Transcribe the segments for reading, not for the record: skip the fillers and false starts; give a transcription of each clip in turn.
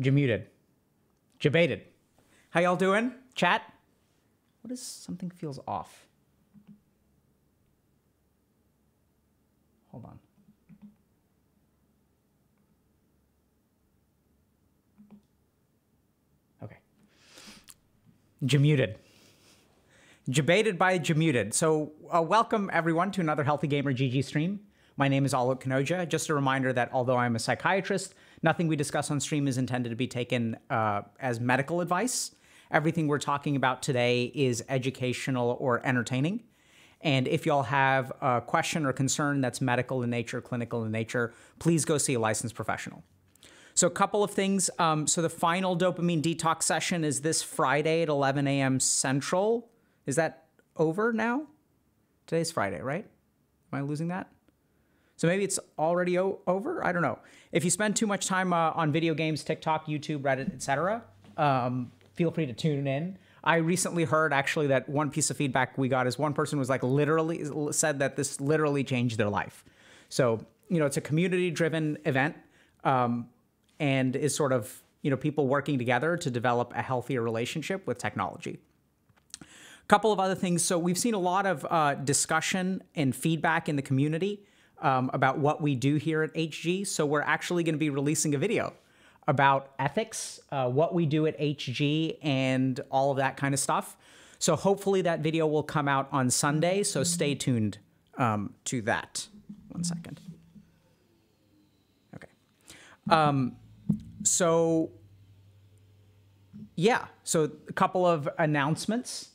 Jamuted. Jabated. How y'all doing? Chat? What is, something feels off. Hold on. Okay. Jamuted. Jabated by Jamuted. So welcome everyone to another Healthy Gamer GG stream. My name is Alok Kanojia. Just a reminder that although I'm a psychiatrist, nothing we discuss on stream is intended to be taken as medical advice. Everything we're talking about today is educational or entertaining. And if y'all have a question or concern that's medical in nature, clinical in nature, please go see a licensed professional. So a couple of things. So the final dopamine detox session is this Friday at 11 a.m. Central. Is that over now? Today's Friday, right? Am I losing that? So maybe it's already over? I don't know. If you spend too much time on video games, TikTok, YouTube, Reddit, etc., feel free to tune in. I recently heard actually that one piece of feedback we got is one person was like literally said that this literally changed their life. So, you know, it's a community-driven event and is sort of, you know, people working together to develop a healthier relationship with technology. A couple of other things. So we've seen a lot of discussion and feedback in the community about what we do here at HG. So we're actually going to be releasing a video about ethics, what we do at HG, and all of that kind of stuff. So hopefully that video will come out on Sunday. So stay tuned to that. One second. Okay. So yeah, so a couple of announcements.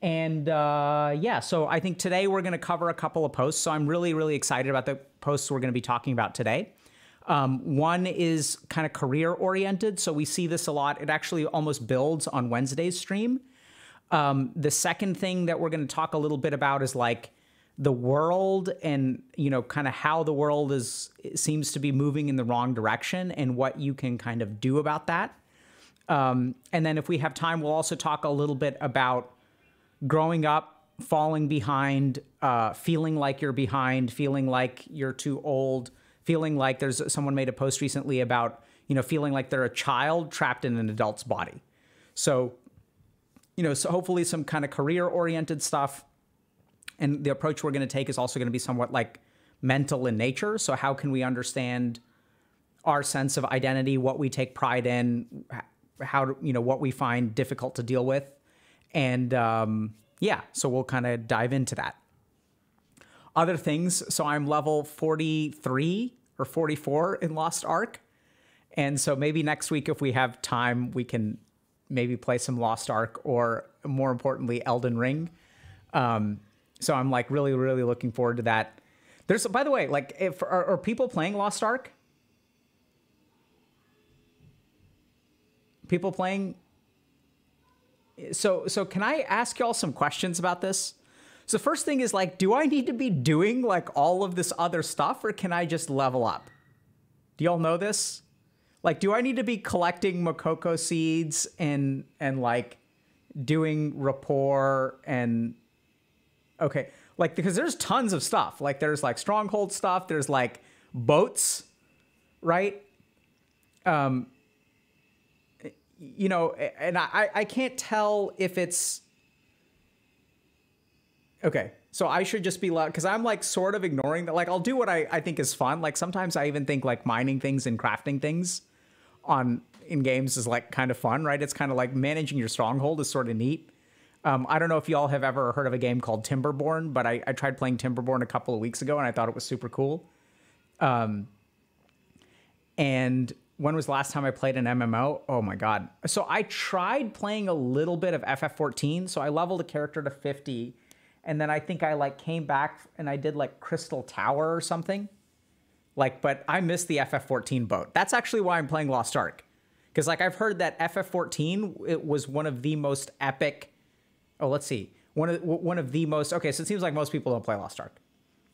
And yeah, so I think today we're going to cover a couple of posts. So I'm really, really excited about the posts we're going to be talking about today. One is kind of career oriented. So we see this a lot. It actually almost builds on Wednesday's stream. The second thing that we're going to talk a little bit about is like the world and, you know, kind of how the world seems to be moving in the wrong direction and what you can kind of do about that. And then if we have time, we'll also talk a little bit about growing up, falling behind, feeling like you're behind, feeling like you're too old, feeling like someone made a post recently about, you know, feeling like they're a child trapped in an adult's body. So, you know, so hopefully some kind of career-oriented stuff. And the approach we're going to take is also going to be somewhat like mental in nature. So how can we understand our sense of identity, what we take pride in, how, you know, what we find difficult to deal with. And yeah, so we'll kind of dive into that. Other things, so I'm level 43 or 44 in Lost Ark. And so maybe next week, if we have time, we can maybe play some Lost Ark or more importantly, Elden Ring. So I'm like really, really looking forward to that. There's, by the way, like are people playing Lost Ark? People playing? So can I ask y'all some questions about this? So first thing is like, do I need to be doing like all of this other stuff or can I just level up? Do y'all know this? Like, do I need to be collecting Makoko seeds and like doing rapport and okay, like, because there's tons of stuff. Like there's like stronghold stuff. There's like boats, right? You know, and I can't tell if it's okay. So I should just be like, because I'm like sort of ignoring that. Like I'll do what I think is fun. Like sometimes I even think like mining things and crafting things in games is like kind of fun, right? It's kind of like managing your stronghold is sort of neat. I don't know if y'all have ever heard of a game called Timberborn, but I tried playing Timberborn a couple of weeks ago and I thought it was super cool. And when was the last time I played an MMO? Oh my God. So I tried playing a little bit of FF14. So I leveled a character to 50. And then I think I like came back and I did like Crystal Tower or something. Like, but I missed the FF14 boat. That's actually why I'm playing Lost Ark. Because like I've heard that FF14, it was one of the most epic. Oh, let's see. One of the most. Okay, so it seems like most people don't play Lost Ark.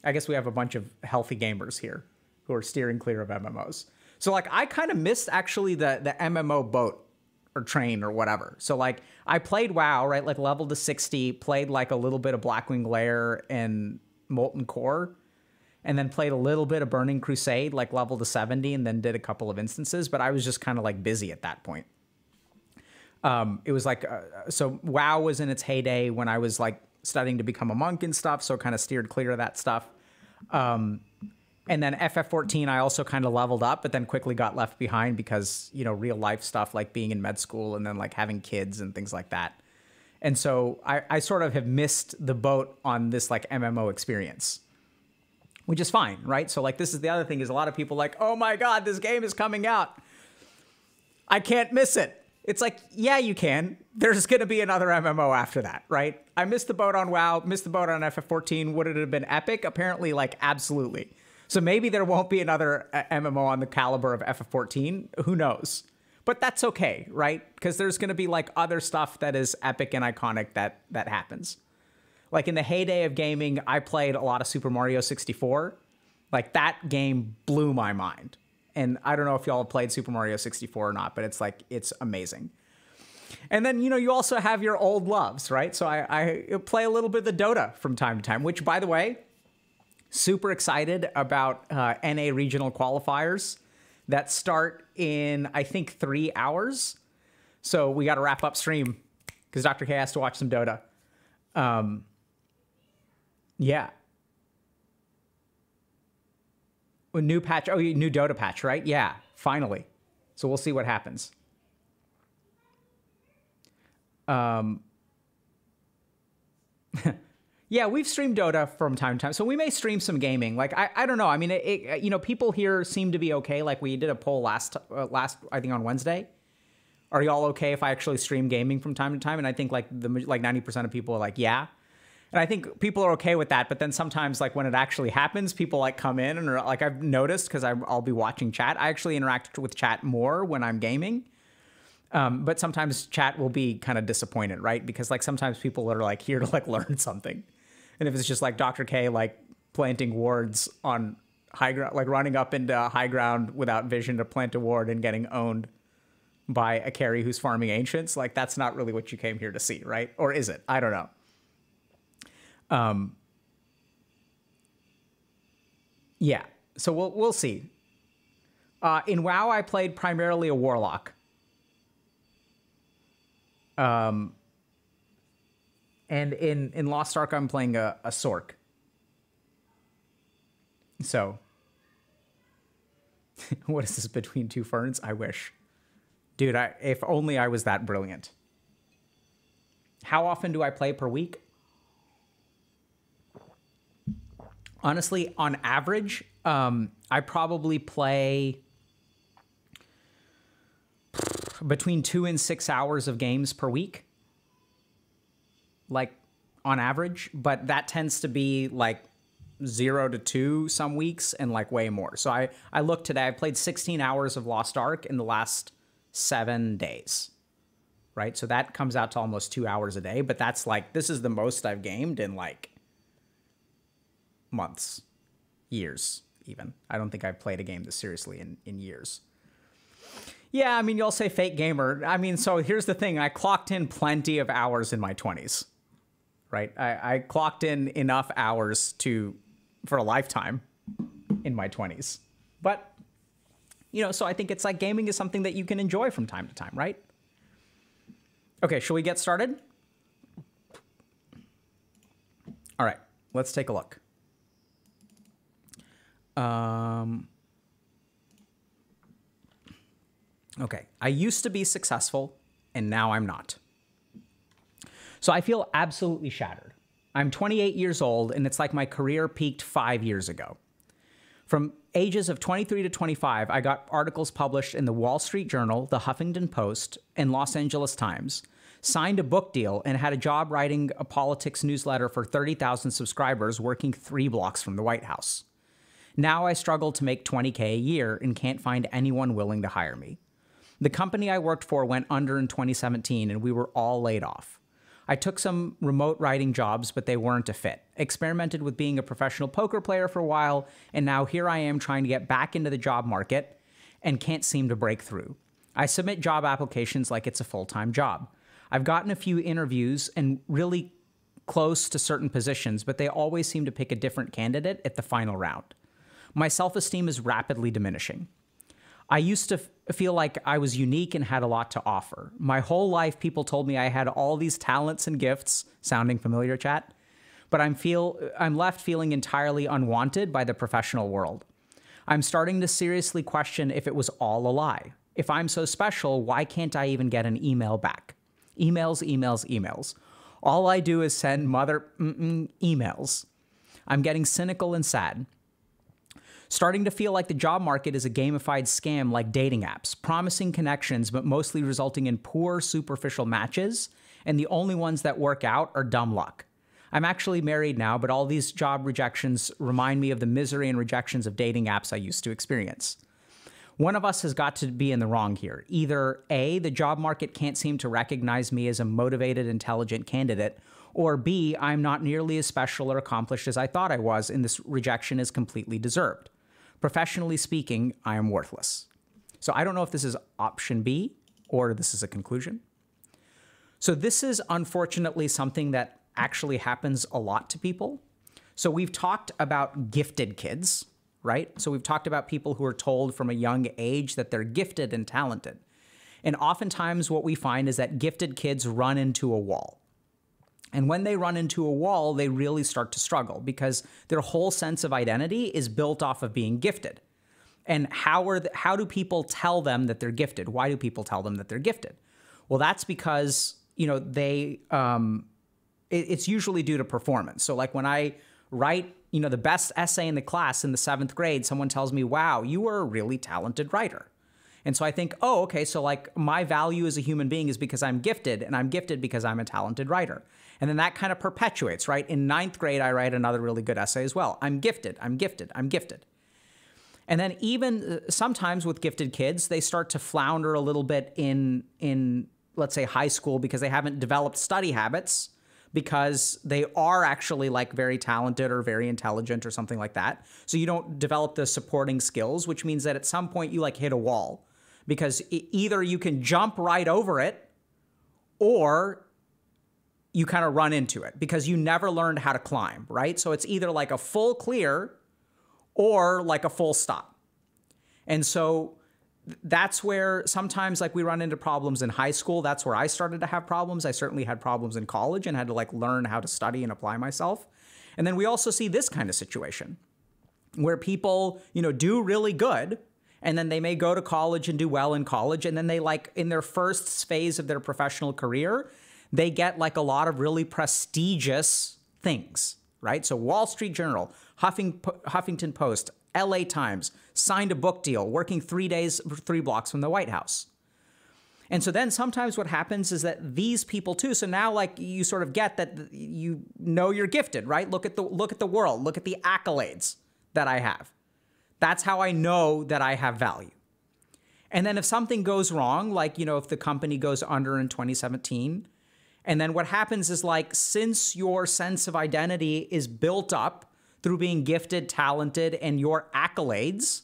I guess we have a bunch of healthy gamers here who are steering clear of MMOs. So like I kind of missed actually the MMO boat or train or whatever. So like I played WoW, right? Like leveled to 60, played like a little bit of Blackwing Lair and Molten Core, and then played a little bit of Burning Crusade, like leveled to 70, and then did a couple of instances. But I was just kind of like busy at that point. It was like, so WoW was in its heyday when I was like studying to become a monk and stuff. So kind of steered clear of that stuff. And then FF14, I also kind of leveled up, but then quickly got left behind because, you know, real life stuff like being in med school and then like having kids and things like that. And so I sort of have missed the boat on this like MMO experience, which is fine, right? So like this is the other thing is a lot of people like, oh my God, this game is coming out. I can't miss it. It's like, yeah, you can. There's going to be another MMO after that, right? I missed the boat on WoW, missed the boat on FF14. Would it have been epic? Apparently, like, absolutely. So maybe there won't be another MMO on the caliber of FF14. Who knows? But that's okay, right? Because there's going to be, like, other stuff that is epic and iconic that happens. Like, in the heyday of gaming, I played a lot of Super Mario 64. Like, that game blew my mind. And I don't know if y'all have played Super Mario 64 or not, but it's like, it's amazing. And then, you know, you also have your old loves, right? So I play a little bit of the Dota from time to time, which, by the way, super excited about NA regional qualifiers that start in, I think, 3 hours. So we got to wrap up stream because Dr. K has to watch some Dota. Yeah. A new patch. Oh, new Dota patch, right? Yeah, finally. So we'll see what happens. Yeah, Yeah, we've streamed Dota from time to time, so we may stream some gaming. Like I don't know. I mean, you know, people here seem to be okay. Like we did a poll last I think on Wednesday. Are y'all okay if I actually stream gaming from time to time? And I think like 90% of people are like, yeah. And I think people are okay with that. But then sometimes like when it actually happens, people like come in and are like, I've noticed because I'll be watching chat. I actually interact with chat more when I'm gaming. But sometimes chat will be kind of disappointed, right? Because like sometimes people are like here to like learn something. And if it's just like Dr. K like planting wards on high ground, like running up into high ground without vision to plant a ward and getting owned by a carry who's farming ancients, like that's not really what you came here to see, right? Or is it? I don't know. Yeah, so we'll see. In WoW, I played primarily a warlock. And in Lost Ark, I'm playing a Sork. So, what is this between two ferns? I wish. Dude, if only I was that brilliant. How often do I play per week? Honestly, on average, I probably play between 2 and 6 hours of games per week. Like, on average. But that tends to be, like, 0 to 2 some weeks and, like, way more. So I looked today. I played 16 hours of Lost Ark in the last 7 days, right? So that comes out to almost 2 hours a day, but that's like, this is the most I've gamed in like months, years even. I don't think I've played a game this seriously in years. Yeah, I mean, you'll say fake gamer. I mean, so here's the thing. I clocked in plenty of hours in my 20s, right? I clocked in enough hours for a lifetime in my 20s. But you know, so I think it's like gaming is something that you can enjoy from time to time, right? Okay, shall we get started? All right, let's take a look. Okay, I used to be successful, and now I'm not. So I feel absolutely shattered. I'm 28 years old, and it's like my career peaked 5 years ago. From ages of 23 to 25, I got articles published in the Wall Street Journal, the Huffington Post, and Los Angeles Times, signed a book deal, and had a job writing a politics newsletter for 30,000 subscribers working 3 blocks from the White House. Now I struggle to make $20K a year and can't find anyone willing to hire me. The company I worked for went under in 2017, and we were all laid off. I took some remote writing jobs, but they weren't a fit. Experimented with being a professional poker player for a while, and now here I am trying to get back into the job market and can't seem to break through. I submit job applications like it's a full-time job. I've gotten a few interviews and really close to certain positions, but they always seem to pick a different candidate at the final round. My self-esteem is rapidly diminishing. I used to feel like I was unique and had a lot to offer. My whole life, people told me I had all these talents and gifts, sounding familiar, chat, but I'm left feeling entirely unwanted by the professional world. I'm starting to seriously question if it was all a lie. If I'm so special, why can't I even get an email back? Emails, emails, emails. All I do is send emails. I'm getting cynical and sad. Starting to feel like the job market is a gamified scam like dating apps, promising connections but mostly resulting in poor, superficial matches, and the only ones that work out are dumb luck. I'm actually married now, but all these job rejections remind me of the misery and rejections of dating apps I used to experience. One of us has got to be in the wrong here. Either A, the job market can't seem to recognize me as a motivated, intelligent candidate, or B, I'm not nearly as special or accomplished as I thought I was, and this rejection is completely deserved. Professionally speaking, I am worthless. So I don't know if this is option B or this is a conclusion. So this is unfortunately something that actually happens a lot to people. So we've talked about gifted kids, right? So we've talked about people who are told from a young age that they're gifted and talented. And oftentimes what we find is that gifted kids run into a wall. And when they run into a wall, they really start to struggle because their whole sense of identity is built off of being gifted. And how do people tell them that they're gifted? Why do people tell them that they're gifted? Well, that's because, you know, it's usually due to performance. So like when I write, the best essay in the class in the 7th grade, someone tells me, wow, you were a really talented writer. And so I think, oh, okay, so like my value as a human being is because I'm gifted, and I'm gifted because I'm a talented writer. And then that kind of perpetuates, right? In 9th grade, I write another really good essay as well. I'm gifted, I'm gifted, I'm gifted. And then even sometimes with gifted kids, they start to flounder a little bit in let's say high school because they haven't developed study habits, because they are actually like very talented or very intelligent or something like that. So you don't develop the supporting skills, which means that at some point you like hit a wall, because either you can jump right over it or you kind of run into it because you never learned how to climb, right? So it's either like a full clear or like a full stop. And so that's where sometimes like we run into problems in high school. That's where I started to have problems. I certainly had problems in college and had to like learn how to study and apply myself. And then we also see this kind of situation where people, do really good, and then they may go to college and do well in college. And then they like in their first phase of their professional career, they get like a lot of really prestigious things, right? So Wall Street Journal, Huffington Post, LA Times, signed a book deal, working 3 days, 3 blocks from the White House. And so then sometimes what happens is that these people too, so now like you sort of get that you're gifted, right? Look at the world, look at the accolades that I have. That's how I know that I have value. And then if something goes wrong, like, if the company goes under in 2017, and then what happens is like, since your sense of identity is built up through being gifted, talented, and your accolades,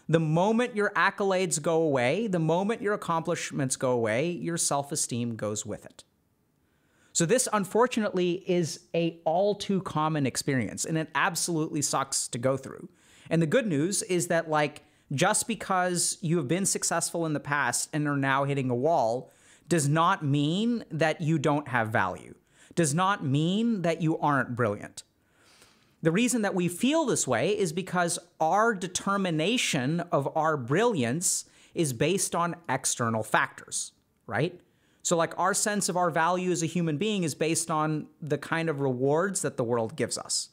the moment your accolades go away, the moment your accomplishments go away, your self-esteem goes with it. So this, unfortunately, is a all too common experience, and it absolutely sucks to go through. And the good news is that, like, just because you have been successful in the past and are now hitting a wall does not mean that you don't have value, does not mean that you aren't brilliant. The reason that we feel this way is because our determination of our brilliance is based on external factors, right? So like our sense of our value as a human being is based on the kind of rewards that the world gives us.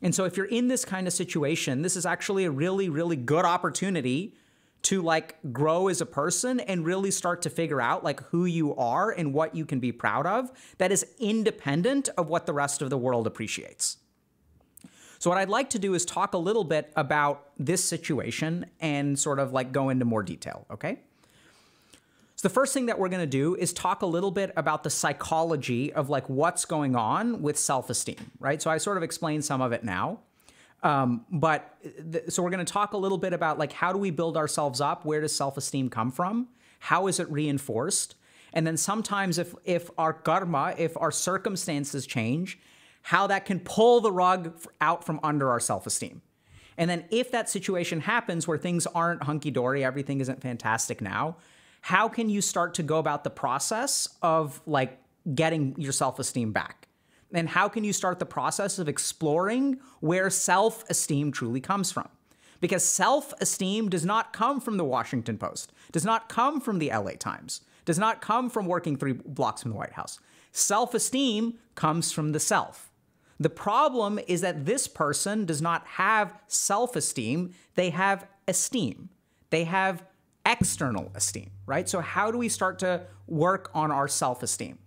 And so if you're in this kind of situation, this is actually a really, really good opportunity to like grow as a person and really start to figure out like who you are and what you can be proud of that is independent of what the rest of the world appreciates. So what I'd like to do is talk a little bit about this situation and sort of like go into more detail, okay? So the first thing that we're going to do is talk a little bit about the psychology of like what's going on with self-esteem, right? So I sort of explained some of it now. So we're going to talk a little bit about like how do we build ourselves up? Where does self-esteem come from? How is it reinforced? And then sometimes if our karma, if our circumstances change, how that can pull the rug out from under our self-esteem. And then if that situation happens where things aren't hunky-dory, everything isn't fantastic now, how can you start to go about the process of like getting your self-esteem back? And how can you start the process of exploring where self-esteem truly comes from? Because self-esteem does not come from the Washington Post, does not come from the LA Times, does not come from working 3 blocks from the White House. Self-esteem comes from the self. The problem is that this person does not have self-esteem, they have esteem. They have external esteem, right? So how do we start to work on our self-esteem?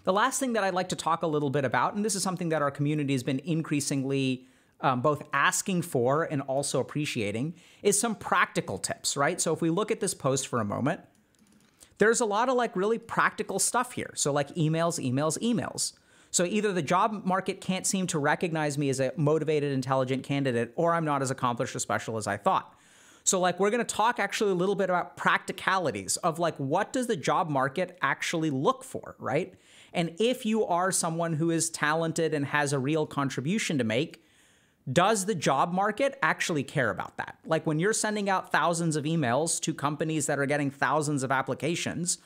The last thing that I'd like to talk a little bit about, and this is something that our community has been increasingly both asking for and also appreciating, is some practical tips, right? So if we look at this post for a moment, there's a lot of like really practical stuff here. So like emails, emails, emails. So either the job market can't seem to recognize me as a motivated, intelligent candidate, or I'm not as accomplished or special as I thought. So like we're going to talk actually a little bit about practicalities of like what does the job market actually look for, right? And if you are someone who is talented and has a real contribution to make, does the job market actually care about that? Like when you're sending out thousands of emails to companies that are getting thousands of applications,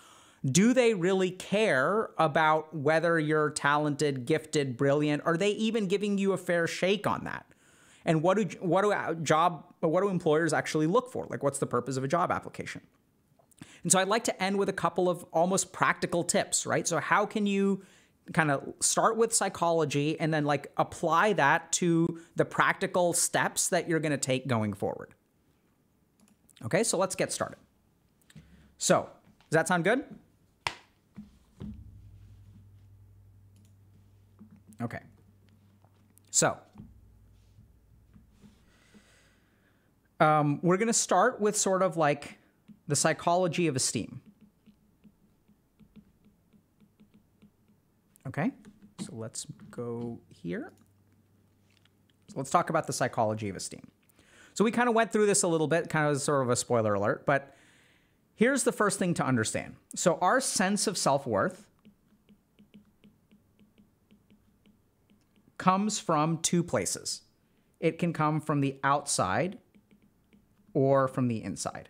do they really care about whether you're talented, gifted, brilliant? Are they even giving you a fair shake on that? And what do employers actually look for? Like what's the purpose of a job application? And so I'd like to end with a couple of almost practical tips, right? So how can you kind of start with psychology and then like apply that to the practical steps that you're going to take going forward. Okay, so let's get started. So, does that sound good? Okay. So, we're going to start with sort of like the psychology of esteem. Okay, so let's go here. So let's talk about the psychology of esteem. So we kind of went through this a little bit, kind of as sort of a spoiler alert, but here's the first thing to understand. So our sense of self-worth comes from two places. It can come from the outside or from the inside.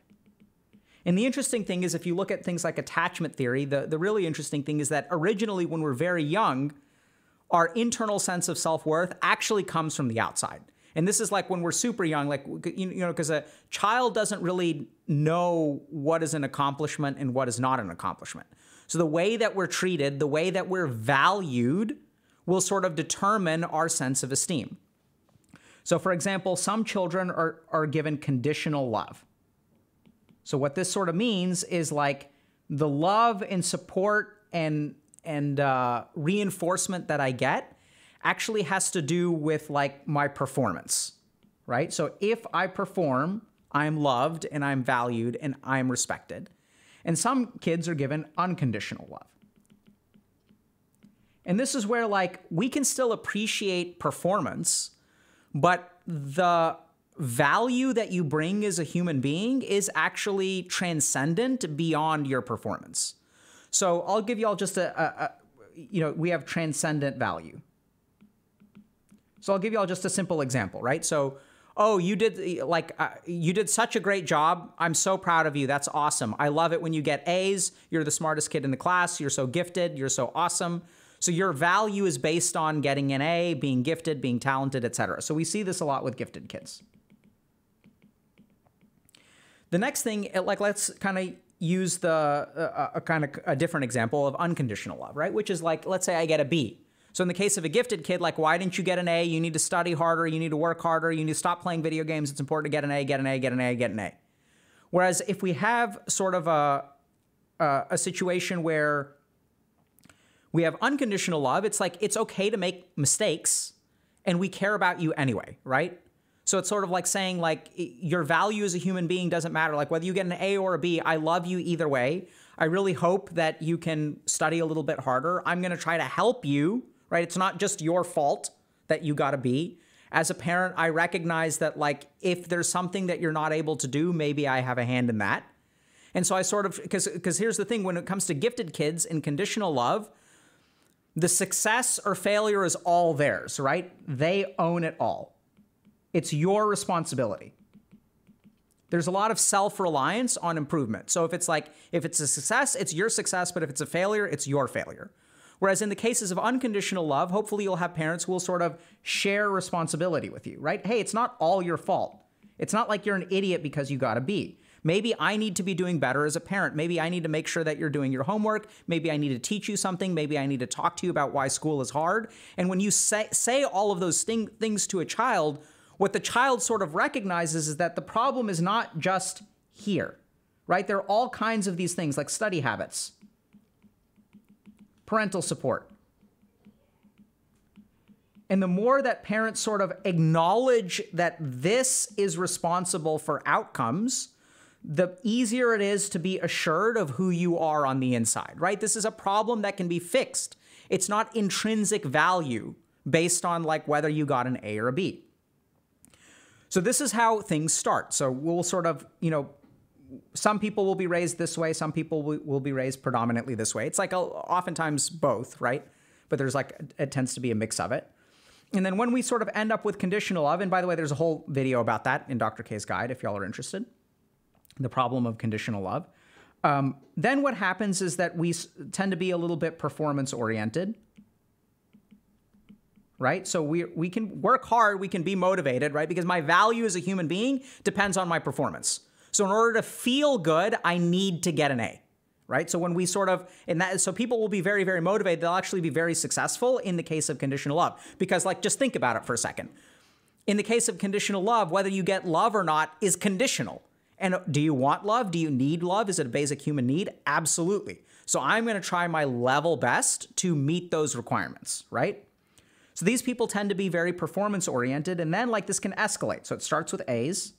And the interesting thing is, if you look at things like attachment theory, the really interesting thing is that originally when we're very young, our internal sense of self-worth actually comes from the outside. And this is like when we're super young, like, you know, because a child doesn't really know what is an accomplishment and what is not an accomplishment. So the way that we're treated, the way that we're valued will sort of determine our sense of esteem. So for example, some children are given conditional love. So what this sort of means is like the love and support and reinforcement that I get actually has to do with like my performance, right? So if I perform, I'm loved and I'm valued and I'm respected. And some kids are given unconditional love. And this is where like we can still appreciate performance, but the value that you bring as a human being is actually transcendent beyond your performance. So I'll give y'all just we have transcendent value. So I'll give y'all just a simple example, right? So, oh, you did such a great job. I'm so proud of you. That's awesome. I love it when you get A's. You're the smartest kid in the class. You're so gifted. You're so awesome. So your value is based on getting an A, being gifted, being talented, etc. So we see this a lot with gifted kids. The next thing, like, let's kind of use a different example of unconditional love, right? Which is like, let's say I get a B. So in the case of a gifted kid, like, why didn't you get an A? You need to study harder. You need to work harder. You need to stop playing video games. It's important to get an A, get an A, get an A, get an A. Whereas if we have sort of a situation where we have unconditional love, it's like, it's okay to make mistakes and we care about you anyway, right? So it's sort of like saying like your value as a human being doesn't matter. Like whether you get an A or a B, I love you either way. I really hope that you can study a little bit harder. I'm going to try to help you, right? It's not just your fault that you got a B. As a parent, I recognize that like if there's something that you're not able to do, maybe I have a hand in that. And so I sort of, because here's the thing, when it comes to gifted kids in conditional love, the success or failure is all theirs, right? They own it all. It's your responsibility. There's a lot of self-reliance on improvement. So if it's a success, it's your success, but if it's a failure, it's your failure. Whereas in the cases of unconditional love, hopefully you'll have parents who will sort of share responsibility with you, right? Hey, it's not all your fault. It's not like you're an idiot because you got a B. Maybe I need to be doing better as a parent. Maybe I need to make sure that you're doing your homework. Maybe I need to teach you something. Maybe I need to talk to you about why school is hard. And when you say all of those things to a child, what the child sort of recognizes is that the problem is not just here, right? There are all kinds of these things like study habits, parental support. And the more that parents sort of acknowledge that this is responsible for outcomes, the easier it is to be assured of who you are on the inside, right? This is a problem that can be fixed. It's not intrinsic value based on like whether you got an A or a B. So this is how things start. So we'll sort of, some people will be raised this way. Some people will be raised predominantly this way. It's like oftentimes both, right? But there's like, it tends to be a mix of it. And then when we sort of end up with conditional love, and by the way, there's a whole video about that in Dr. K's guide, if y'all are interested, the problem of conditional love. Then what happens is that we tend to be a little bit performance oriented. Right? So we can work hard, we can be motivated, right? Because my value as a human being depends on my performance. So in order to feel good, I need to get an A, right? So when we sort of, so people will be very, very motivated. They'll actually be very successful in the case of conditional love. Because like, just think about it for a second. In the case of conditional love, whether you get love or not is conditional. And do you want love? Do you need love? Is it a basic human need? Absolutely. So I'm going to try my level best to meet those requirements, right? So these people tend to be very performance oriented, and then like this can escalate. So it starts with A's,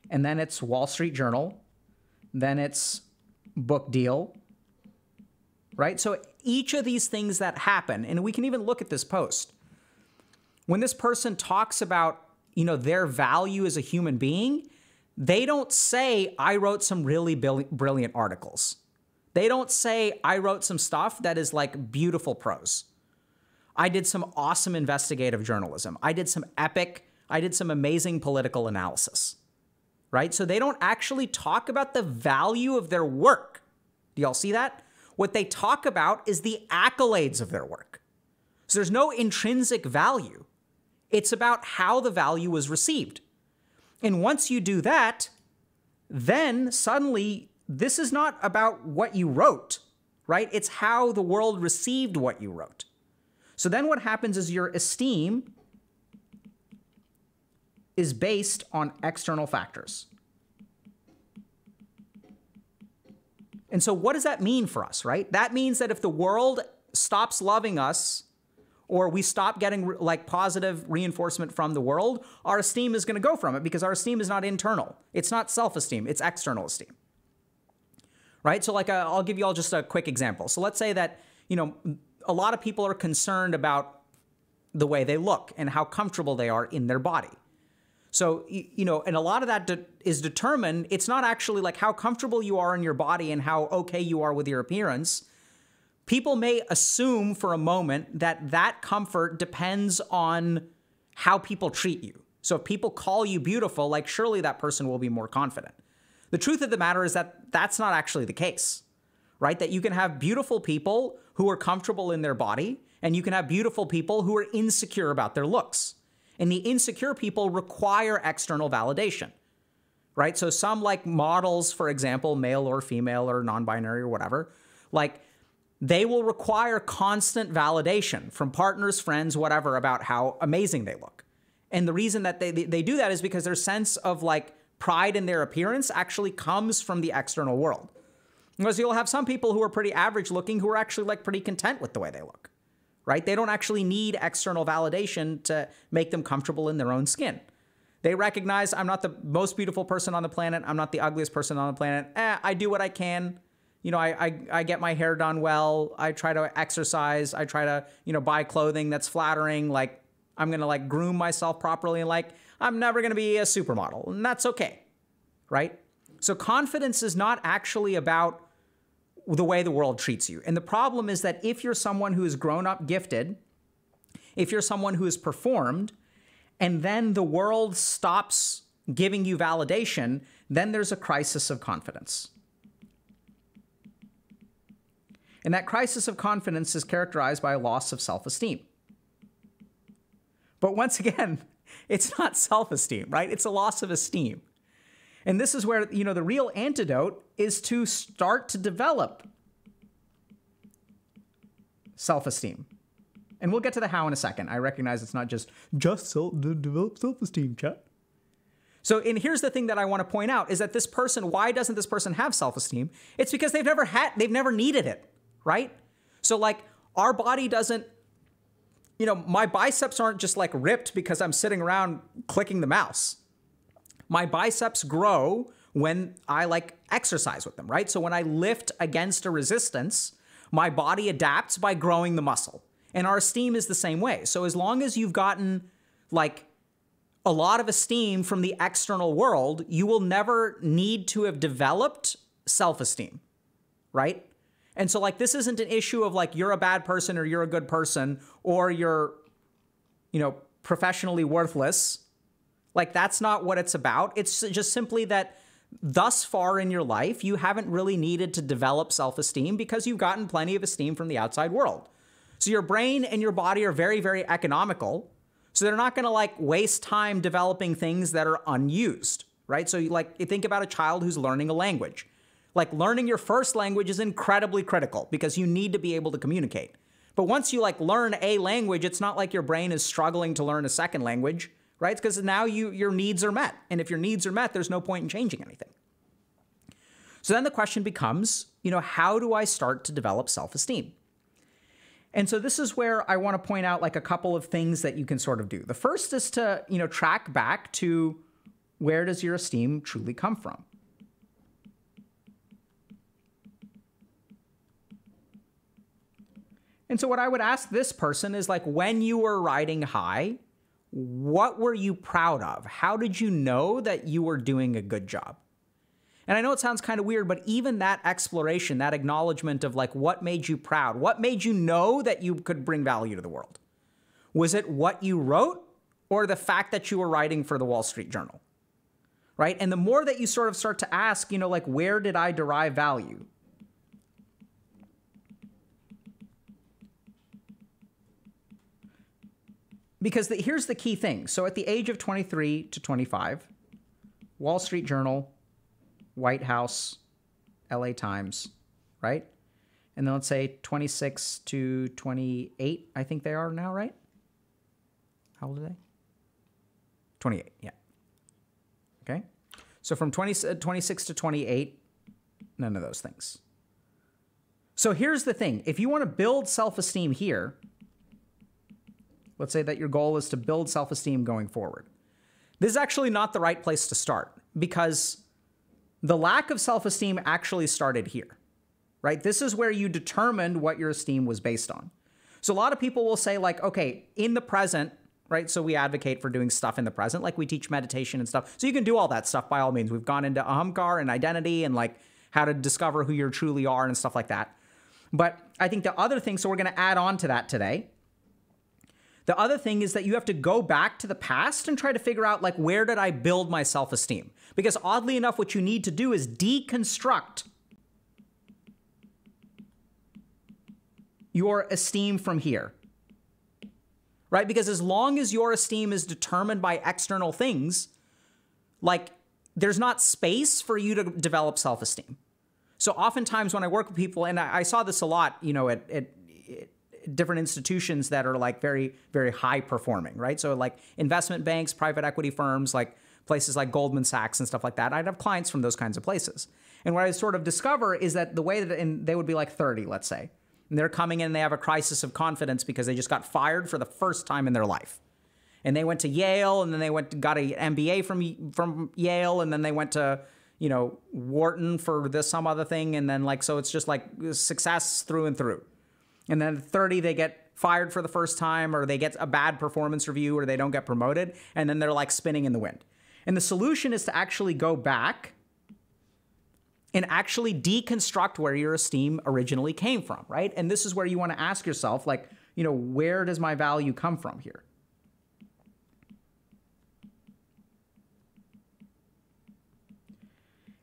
and then it's Wall Street Journal, then it's book deal, right? So each of these things that happen, and we can even look at this post. When this person talks about, you know, their value as a human being, they don't say, I wrote some really brilliant articles. They don't say, I wrote some stuff that is like beautiful prose. I did some awesome investigative journalism. I did some amazing political analysis, right? So they don't actually talk about the value of their work. Do y'all see that? What they talk about is the accolades of their work. So there's no intrinsic value. It's about how the value was received. And once you do that, then suddenly this is not about what you wrote, right? It's how the world received what you wrote. So then what happens is your esteem is based on external factors. And so what does that mean for us, right? That means that if the world stops loving us, or we stop getting like positive reinforcement from the world, our esteem is going to go from it because our esteem is not internal. It's not self-esteem, it's external esteem. Right? So like I'll give you all just a quick example. So let's say that, you know, a lot of people are concerned about the way they look and how comfortable they are in their body. So, you know, and a lot of that is determined, it's not actually like how comfortable you are in your body and how okay you are with your appearance. People may assume for a moment that that comfort depends on how people treat you. So if people call you beautiful, like surely that person will be more confident. The truth of the matter is that that's not actually the case, right? That you can have beautiful people who are comfortable in their body, and you can have beautiful people who are insecure about their looks. And the insecure people require external validation, right? So some like models, for example, male or female or non-binary or whatever, like they will require constant validation from partners, friends, whatever, about how amazing they look. And the reason that they do that is because their sense of like pride in their appearance actually comes from the external world. Because you'll have some people who are pretty average looking who are actually like pretty content with the way they look, right? They don't actually need external validation to make them comfortable in their own skin. They recognize I'm not the most beautiful person on the planet. I'm not the ugliest person on the planet. I do what I can. You know, I get my hair done well. I try to exercise. I try to, you know, buy clothing that's flattering. Like I'm going to like groom myself properly. And like, I'm never going to be a supermodel, and that's okay. Right? So confidence is not actually about the way the world treats you. And the problem is that if you're someone who is grown up gifted, if you're someone who has performed, and then the world stops giving you validation, then there's a crisis of confidence. And that crisis of confidence is characterized by a loss of self-esteem. But once again, it's not self-esteem, right? It's a loss of esteem. And this is where, you know, the real antidote is to start to develop self-esteem. And we'll get to the how in a second. I recognize it's not just develop self-esteem, chat. So, and here's the thing that I want to point out is that this person, why doesn't this person have self-esteem? It's because they've never needed it. Right? So like our body doesn't, you know, my biceps aren't just like ripped because I'm sitting around clicking the mouse. My biceps grow when I like exercise with them, right? So when I lift against a resistance, my body adapts by growing the muscle. And our esteem is the same way. So as long as you've gotten like a lot of esteem from the external world, you will never need to have developed self-esteem, right? And so like, this isn't an issue of like, you're a bad person or you're a good person or you're, you know, professionally worthless. Like, that's not what it's about. It's just simply that thus far in your life, you haven't really needed to develop self-esteem because you've gotten plenty of esteem from the outside world. So your brain and your body are very, very economical. So they're not going to like waste time developing things that are unused, right? So you think about a child who's learning a language. Like learning your first language is incredibly critical because you need to be able to communicate. But once you like learn a language, it's not like your brain is struggling to learn a second language, right? Because now your needs are met. And if your needs are met, there's no point in changing anything. So then the question becomes, how do I start to develop self-esteem? And so this is where I want to point out like a couple of things that you can sort of do. The first is to, track back to where does your esteem truly come from? And so what I would ask this person is like, when you were riding high, what were you proud of? How did you know that you were doing a good job? And I know it sounds kind of weird, but even that exploration, that acknowledgement of like, what made you proud? What made you know that you could bring value to the world? Was it what you wrote or the fact that you were writing for the Wall Street Journal? Right? And the more that you sort of start to ask, like, where did I derive value? Because here's the key thing. So at the age of 23 to 25, Wall Street Journal, White House, LA Times, right? And then let's say 26 to 28, I think they are now, right? How old are they? 28, yeah. Okay. So from 26 to 28, none of those things. So here's the thing. If you want to build self-esteem here, let's say that your goal is to build self-esteem going forward. This is actually not the right place to start because the lack of self-esteem actually started here, right? This is where you determined what your esteem was based on. So a lot of people will say like, okay, in the present, right? So we advocate for doing stuff in the present, like we teach meditation and stuff. So you can do all that stuff by all means. We've gone into ahamkar and identity and like how to discover who you truly are and stuff like that. But I think the other thing, so we're going to add on to that today. The other thing is that you have to go back to the past and try to figure out like, where did I build my self-esteem? Because oddly enough, what you need to do is deconstruct your esteem from here, right? Because as long as your esteem is determined by external things, like there's not space for you to develop self-esteem. So oftentimes when I work with people, and I saw this a lot, at different institutions that are like very, very high performing, right? So like investment banks, private equity firms, like places like Goldman Sachs and stuff like that. I'd have clients from those kinds of places. And what I sort of discover is that the way that, and they would be like 30, let's say, and they're coming in and they have a crisis of confidence because they just got fired for the first time in their life. And they went to Yale and then they got an MBA from Yale and then they went to, Wharton for some other thing. And then like, so it's just like success through and through. And then at 30, they get fired for the first time or they get a bad performance review or they don't get promoted. And then they're like spinning in the wind. And the solution is to actually go back and actually deconstruct where your esteem originally came from, right? And this is where you want to ask yourself, like, where does my value come from here?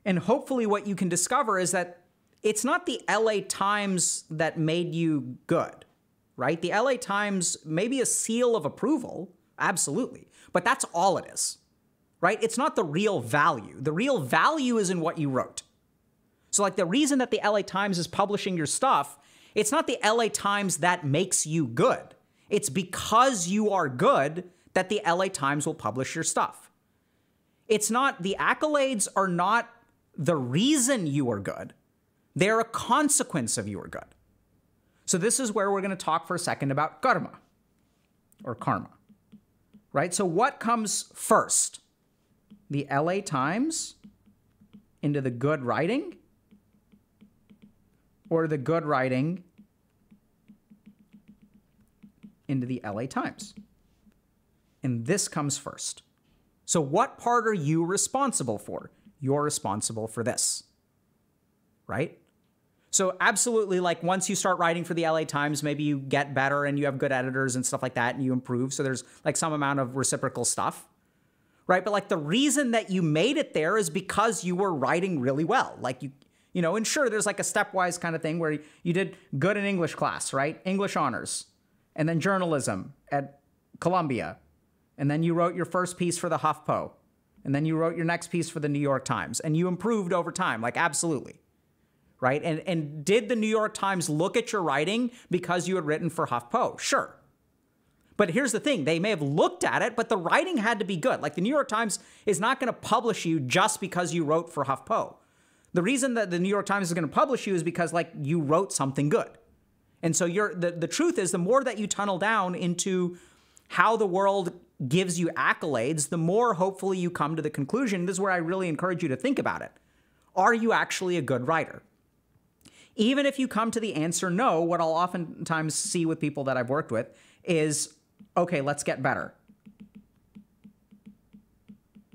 And hopefully what you can discover is that it's not the LA Times that made you good, right? The LA Times may be a seal of approval, absolutely, but that's all it is, right? It's not the real value. The real value is in what you wrote. So like the reason that the LA Times is publishing your stuff, it's not the LA Times that makes you good. It's because you are good that the LA Times will publish your stuff. It's not, the accolades are not the reason you are good. They're a consequence of you are good. So this is where we're going to talk for a second about karma or karma, right? So what comes first? The LA Times into the good writing or the good writing into the LA Times? And this comes first. So what part are you responsible for? You're responsible for this, right? So absolutely, like once you start writing for the LA Times, maybe you get better and you have good editors and stuff like that and you improve. So there's like some amount of reciprocal stuff, right? But like the reason that you made it there is because you were writing really well. Like and sure, there's like a stepwise kind of thing where you did good in English class, right? English honors, and then journalism at Columbia. And then you wrote your first piece for the HuffPo. And then you wrote your next piece for the New York Times. And you improved over time, like absolutely. right? And did the New York Times look at your writing because you had written for HuffPo? Sure. But here's the thing, they may have looked at it, but the writing had to be good. Like the New York Times is not going to publish you just because you wrote for HuffPo. The reason that the New York Times is going to publish you is because like you wrote something good. And so the truth is the more that you tunnel down into how the world gives you accolades, the more hopefully you come to the conclusion, this is where I really encourage you to think about it. Are you actually a good writer? Even if you come to the answer no, what I'll oftentimes see with people that I've worked with is, okay, let's get better.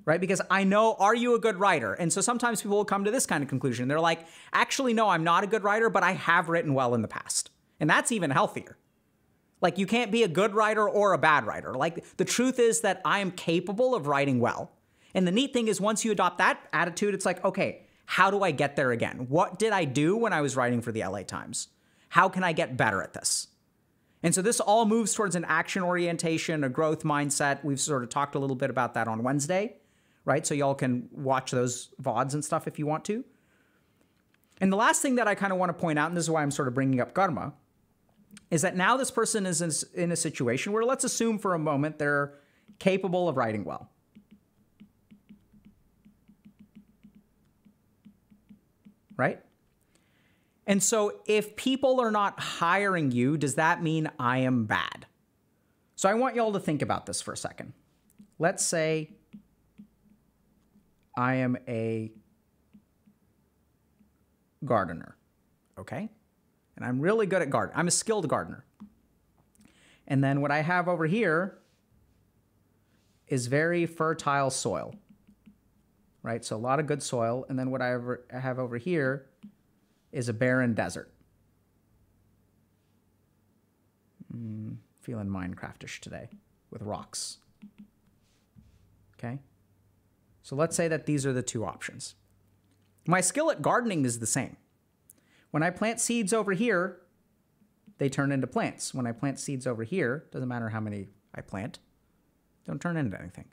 Right? Because I know, are you a good writer? And so sometimes people will come to this kind of conclusion. They're like, actually, no, I'm not a good writer, but I have written well in the past. And that's even healthier. Like you can't be a good writer or a bad writer. Like the truth is that I am capable of writing well. And the neat thing is once you adopt that attitude, it's like, okay, how do I get there again? What did I do when I was writing for the LA Times? How can I get better at this? And so this all moves towards an action orientation, a growth mindset. We've sort of talked a little bit about that on Wednesday, right? So y'all can watch those VODs and stuff if you want to. And the last thing that I kind of want to point out, and this is why I'm sort of bringing up karma, is that now this person is in a situation where let's assume for a moment they're capable of writing well. Right? And so if people are not hiring you, does that mean I am bad? So I want y'all to think about this for a second. Let's say I am a gardener, okay? And I'm really good at gardening. I'm a skilled gardener. And then what I have over here is very fertile soil, right? So a lot of good soil. And then what I have over here is a barren desert. Feeling Minecraftish today with rocks. Okay? So let's say that these are the two options. My skill at gardening is the same. When I plant seeds over here, they turn into plants. When I plant seeds over here, doesn't matter how many I plant, don't turn into anything.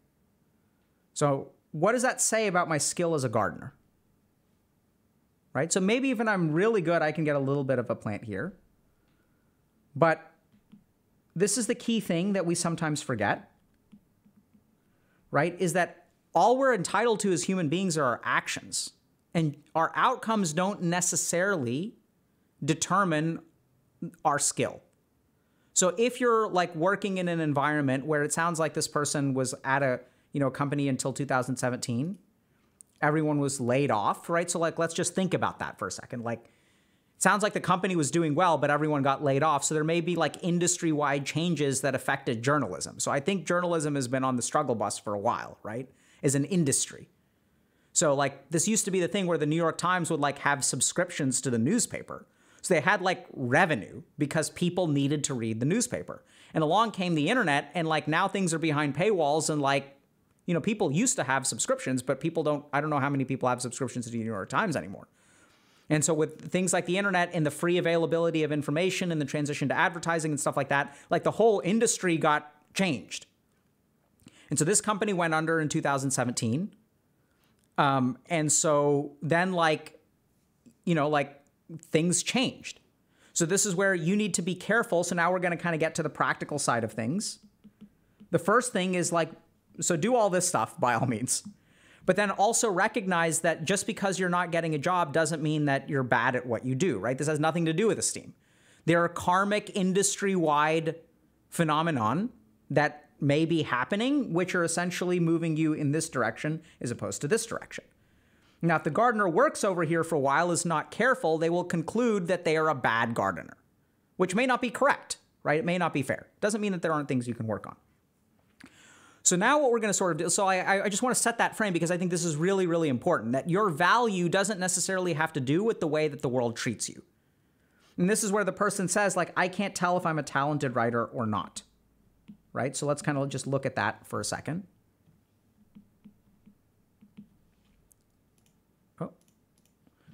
So what does that say about my skill as a gardener? Right? So maybe even I'm really good, I can get a little bit of a plant here. But this is the key thing that we sometimes forget, right? Is that all we're entitled to as human beings are our actions. And our outcomes don't necessarily determine our skill. So if you're like working in an environment where it sounds like this person was at a company until 2017, everyone was laid off, right? So like, let's just think about that for a second. Like, it sounds like the company was doing well, but everyone got laid off. So there may be like industry-wide changes that affected journalism. So I think journalism has been on the struggle bus for a while, right? As an industry. So like this used to be the thing where the New York Times would like have subscriptions to the newspaper. So they had like revenue because people needed to read the newspaper. And along came the internet and like now things are behind paywalls and like, people used to have subscriptions, but I don't know how many people have subscriptions to the New York Times anymore. And so with things like the internet and the free availability of information and the transition to advertising and stuff like that, like the whole industry got changed. And so this company went under in 2017. And so then things changed. So this is where you need to be careful. So now we're going to kind of get to the practical side of things. The first thing is so do all this stuff by all means, but then also recognize that just because you're not getting a job doesn't mean that you're bad at what you do, right? This has nothing to do with esteem. There are karmic industry-wide phenomenon that may be happening, which are essentially moving you in this direction as opposed to this direction. Now, if the gardener works over here for a while, is not careful, they will conclude that they are a bad gardener, which may not be correct, right? It may not be fair. Doesn't mean that there aren't things you can work on. So now what we're going to sort of do, so I just want to set that frame because I think this is really, really important, that your value doesn't necessarily have to do with the way that the world treats you. And this is where the person says, like, I can't tell if I'm a talented writer or not, right? So let's kind of just look at that for a second. Oh,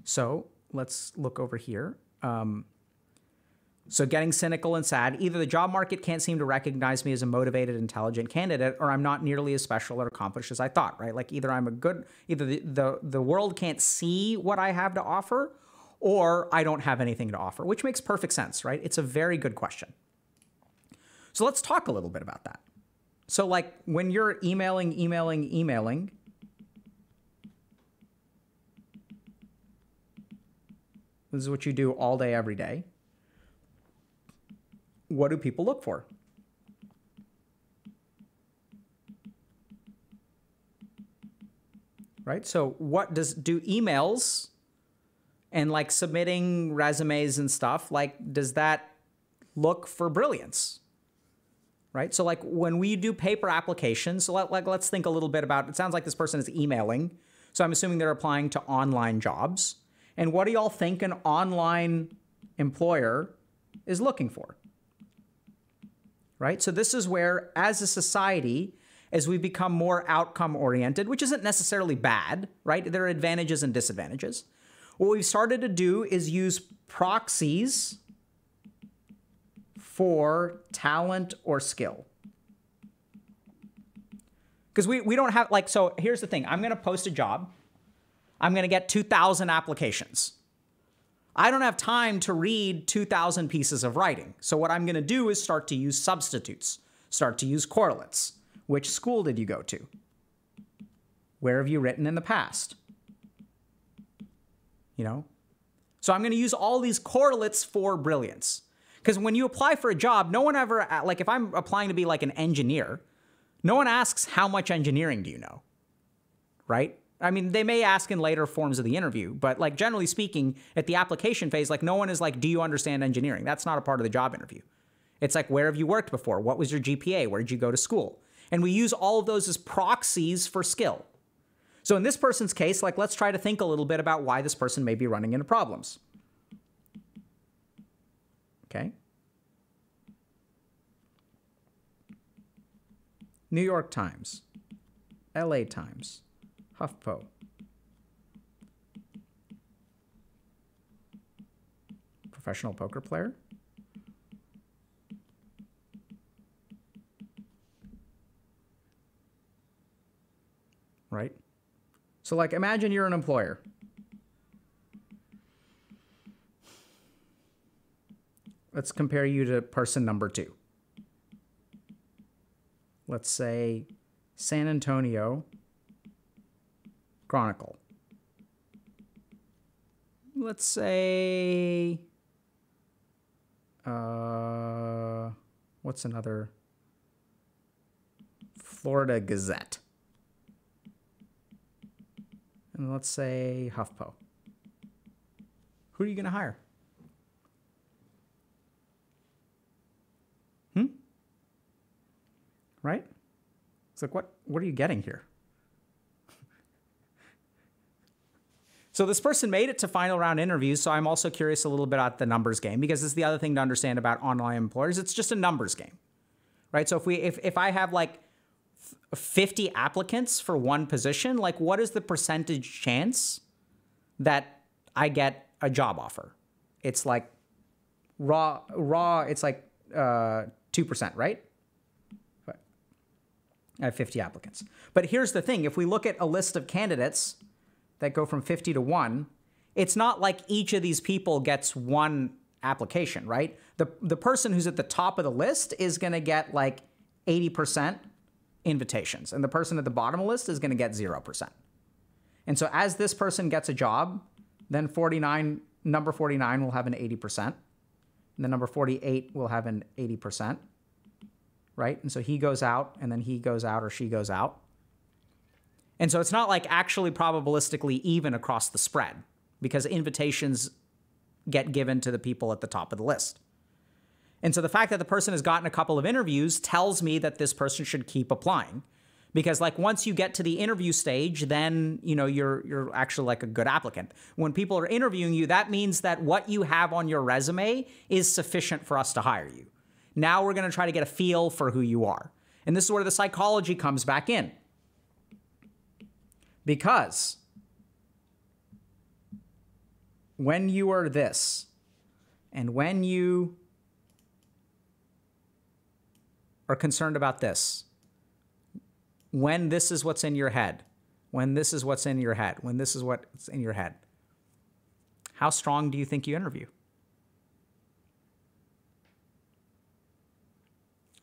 so let's look over here. So getting cynical and sad, either the job market can't seem to recognize me as a motivated, intelligent candidate, or I'm not nearly as special or accomplished as I thought, right? Like either the world can't see what I have to offer, or I don't have anything to offer, which makes perfect sense, right? It's a very good question. So let's talk a little bit about that. So like when you're emailing, this is what you do all day, every day. What do people look for? Right? So do emails and like submitting resumes and stuff, like, does that look for brilliance? Right? So like when we do paper applications, so let's think a little bit about, it sounds like this person is emailing. So I'm assuming they're applying to online jobs. And what do y'all think an online employer is looking for? Right? So this is where, as a society, as we become more outcome oriented, which isn't necessarily bad, right? There are advantages and disadvantages. What we've started to do is use proxies for talent or skill. Because we don't have, like, so here's the thing. I'm going to post a job. I'm going to get 2,000 applications. I don't have time to read 2,000 pieces of writing. So what I'm going to do is start to use substitutes, start to use correlates. Which school did you go to? Where have you written in the past? You know? So I'm going to use all these correlates for brilliance. Because when you apply for a job, no one ever, like if I'm applying to be like an engineer, no one asks how much engineering do you know, right? I mean, they may ask in later forms of the interview, but like generally speaking, at the application phase, like no one is like, do you understand engineering? That's not a part of the job interview. It's like, where have you worked before? What was your GPA? Where did you go to school? And we use all of those as proxies for skill. So in this person's case, like let's try to think a little bit about why this person may be running into problems. Okay. New York Times, LA Times, HuffPo. Professional poker player. Right? So like imagine you're an employer. Let's compare you to person number 2. Let's say San Antonio Chronicle. Let's say, what's another? Florida Gazette. And let's say HuffPo. Who are you going to hire? Right? It's like, what are you getting here? So this person made it to final round interviews, so I'm also curious a little bit about the numbers game, because this is the other thing to understand about online employers. It's just a numbers game, right? So if I have like 50 applicants for one position, like what is the percentage chance that I get a job offer? It's like raw, it's like 2%, right? I have 50 applicants. But here's the thing. If we look at a list of candidates that go from 50 to 1, it's not like each of these people gets one application, right? The person who's at the top of the list is going to get like 80% invitations, and the person at the bottom of the list is going to get 0%. And so as this person gets a job, then number 49 will have an 80%, and then number 48 will have an 80%. Right? And so he goes out, and then he goes out or she goes out. And so it's not like actually probabilistically even across the spread, because invitations get given to the people at the top of the list. And so the fact that the person has gotten a couple of interviews tells me that this person should keep applying, because like once you get to the interview stage, then you know you're actually like a good applicant. When people are interviewing you, that means that what you have on your resume is sufficient for us to hire you. Now we're going to try to get a feel for who you are. And this is where the psychology comes back in. Because when you are this, and when you are concerned about this, when this is what's in your head, when this is what's in your head, when this is what's in your head, How strong do you think you interview?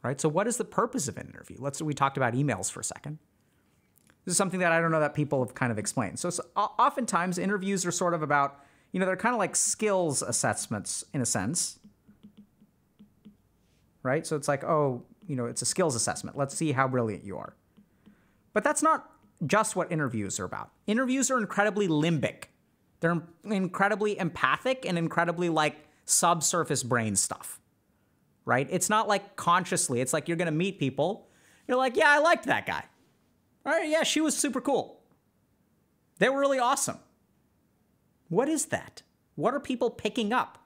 Right? So what is the purpose of an interview? We talked about emails for a second. This is something that I don't know that people have kind of explained. So oftentimes interviews are sort of about, they're kind of like skills assessments in a sense. Right? So it's like, it's a skills assessment. Let's see how brilliant you are. But that's not just what interviews are about. Interviews are incredibly limbic. They're incredibly empathic and incredibly like subsurface brain stuff. Right? It's not like consciously. It's like you're going to meet people. You're like, yeah, I liked that guy. All right, yeah, she was super cool. They were really awesome. What is that? What are people picking up?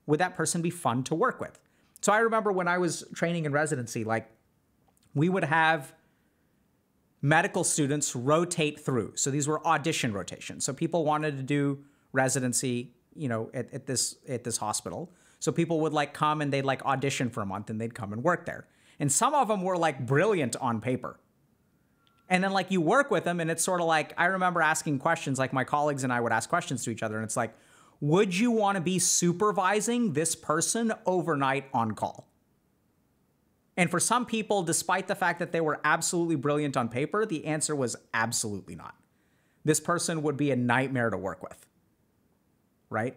Would that person be fun to work with? So I remember when I was training in residency, like we would have medical students rotate through. So these were audition rotations. So people wanted to do residency, at this hospital. So people would like come and they'd like audition for a month and they'd come and work there. And some of them were like brilliant on paper. And then like you work with them and it's sort of like, I remember asking questions, like my colleagues and I would ask questions to each other. And it's like, would you want to be supervising this person overnight on call? And for some people, despite the fact that they were absolutely brilliant on paper, the answer was absolutely not. This person would be a nightmare to work with. Right?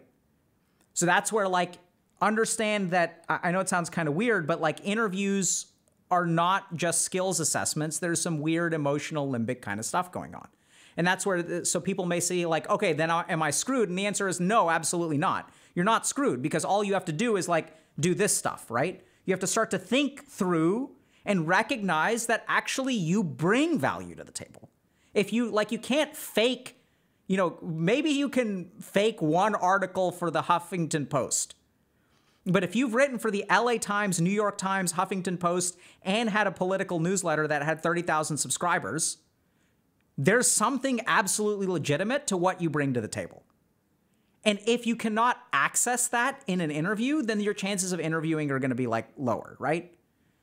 So that's where like, understand that, I know it sounds kind of weird, but like interviews are not just skills assessments. There's some weird emotional limbic kind of stuff going on. And that's where, so people may say like, okay, then am I screwed? And the answer is no, absolutely not. You're not screwed because all you have to do is like do this stuff, right? You have to start to think through and recognize that actually you bring value to the table. If you, like, you can't fake, maybe you can fake one article for the Huffington Post. But if you've written for the LA Times, New York Times, Huffington Post, and had a political newsletter that had 30,000 subscribers, there's something absolutely legitimate to what you bring to the table. And if you cannot access that in an interview, then your chances of interviewing are going to be like lower, right?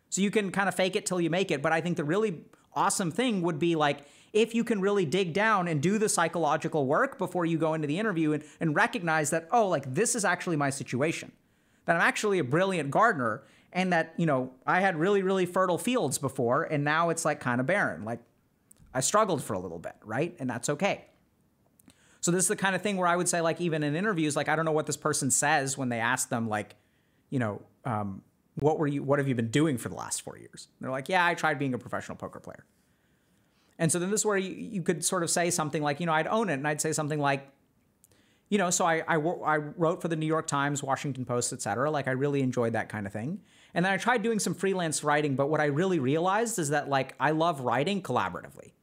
So you can kind of fake it till you make it. But I think the really awesome thing would be like, if you can really dig down and do the psychological work before you go into the interview and recognize that, oh, like this is actually my situation. That I'm actually a brilliant gardener and that, I had really, really fertile fields before and now it's like kind of barren. Like I struggled for a little bit, right? And that's okay. So this is the kind of thing where I would say like even in interviews, like I don't know what this person says when they ask them like, what have you been doing for the last 4 years? And they're like, yeah, I tried being a professional poker player. And so then this is where you could sort of say something like, I'd own it and I'd say something like, so I wrote for the New York Times, Washington Post, et cetera. Like I really enjoyed that kind of thing. And then I tried doing some freelance writing. But what I really realized is that like I love writing collaboratively.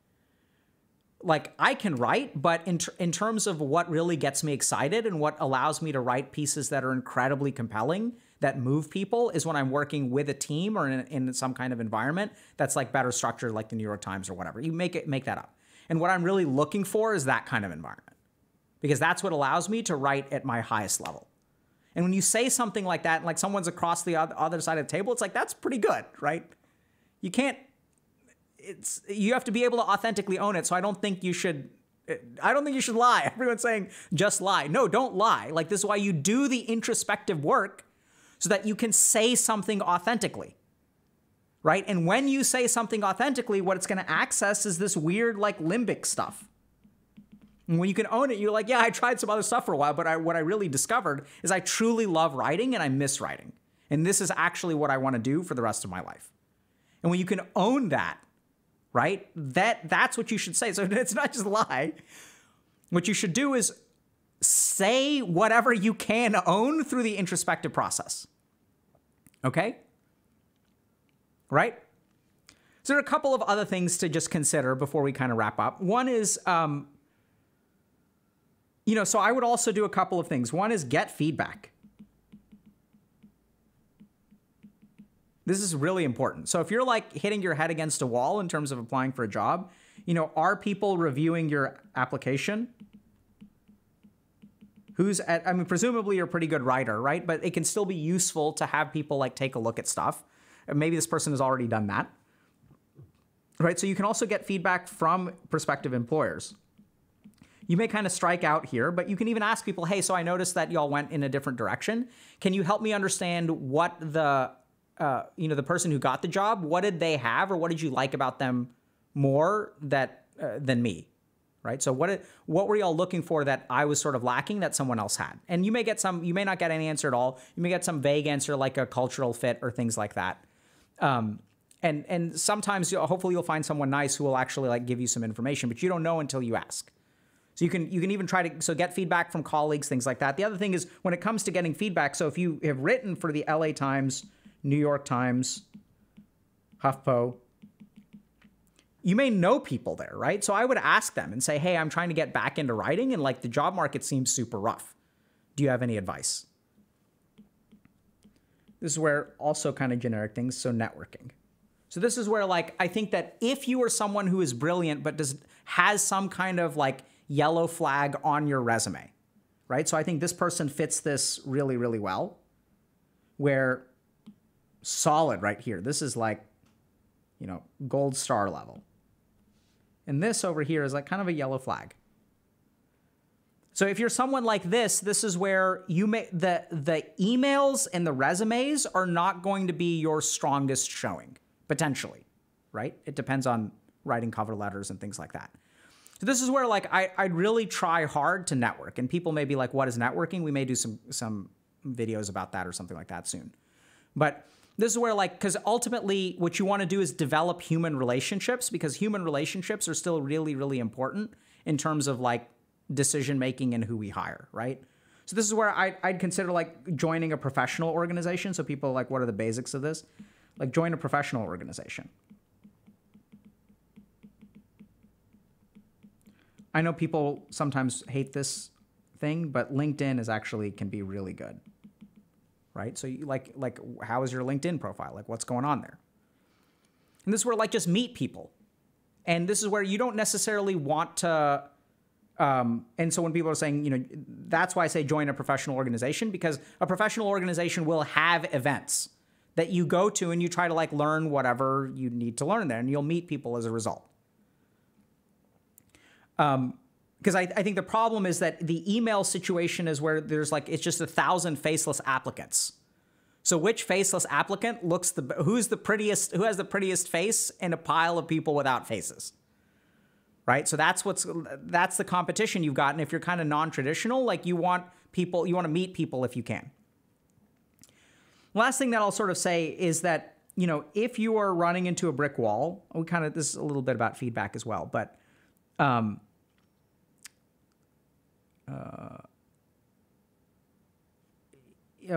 Like I can write, but in terms of what really gets me excited and what allows me to write pieces that are incredibly compelling, that move people is when I'm working with a team or in some kind of environment that's like better structured like the New York Times or whatever. You make that up. And what I'm really looking for is that kind of environment. Because that's what allows me to write at my highest level. And when you say something like that, like someone's across the other side of the table, it's like, that's pretty good, right? You have to be able to authentically own it. So I don't think you should lie. Everyone's saying just lie. No, don't lie. Like this is why you do the introspective work so that you can say something authentically, right? And when you say something authentically, what it's going to access is this weird like limbic stuff. And when you can own it, you're like, yeah, I tried some other stuff for a while, but what I really discovered is I truly love writing and I miss writing. And this is actually what I want to do for the rest of my life. And when you can own that, right, that's what you should say. So it's not just lie. What you should do is say whatever you can own through the introspective process. Okay? Right? So there are a couple of other things to just consider before we kind of wrap up. One is, so I would also do a couple of things. One is get feedback. This is really important. So if you're like hitting your head against a wall in terms of applying for a job, are people reviewing your application? Presumably you're a pretty good writer, right? But it can still be useful to have people like take a look at stuff. Maybe this person has already done that, right? So you can also get feedback from prospective employers. you may kind of strike out here, but you can even ask people, hey, so I noticed that y'all went in a different direction. Can you help me understand what the, the person who got the job, what did they have or what did you like about them more than me, right? So what were y'all looking for that I was sort of lacking that someone else had? And you may not get any answer at all. You may get some vague answer like a cultural fit or things like that. And sometimes hopefully you'll find someone nice who will actually like give you some information, but you don't know until you ask. So you can even try to get feedback from colleagues, things like that. The other thing is when it comes to getting feedback, so if you have written for the LA Times, New York Times, HuffPo, you may know people there, right? So I would ask them and say, hey, I'm trying to get back into writing and like the job market seems super rough. Do you have any advice? This is where also kind of generic things, so networking. So this is where like, I think that if you are someone who is brilliant, but has some kind of like yellow flag on your resume, right? So I think this person fits this really, really well, where solid right here. This is like, gold star level. And this over here is like kind of a yellow flag. So if you're someone like this is where you may, the emails and the resumes are not going to be your strongest showing, potentially, right? It depends on writing cover letters and things like that. So this is where like I'd really try hard to network, and people may be like, what is networking? We may do some videos about that or something like that soon. But this is where like, because ultimately what you want to do is develop human relationships, because human relationships are still really, really important in terms of like decision-making and who we hire, right? So this is where I'd consider like joining a professional organization. So people are like, what are the basics of this? Like join a professional organization. I know people sometimes hate this thing, but LinkedIn can be really good, right? So you like how is your LinkedIn profile? Like what's going on there? And this is where like just meet people. And this is where you don't necessarily want to, and so when people are saying, that's why I say join a professional organization, because a professional organization will have events that you go to and you try to like learn whatever you need to learn there, and you'll meet people as a result. Because I think the problem is that the email situation is where there's like, it's just 1,000 faceless applicants. So which faceless applicant who has the prettiest face in a pile of people without faces? Right? So that's the competition you've got. And if you're kind of non-traditional, like you want to meet people if you can. Last thing that I'll sort of say is that, if you are running into a brick wall, this is a little bit about feedback as well, but,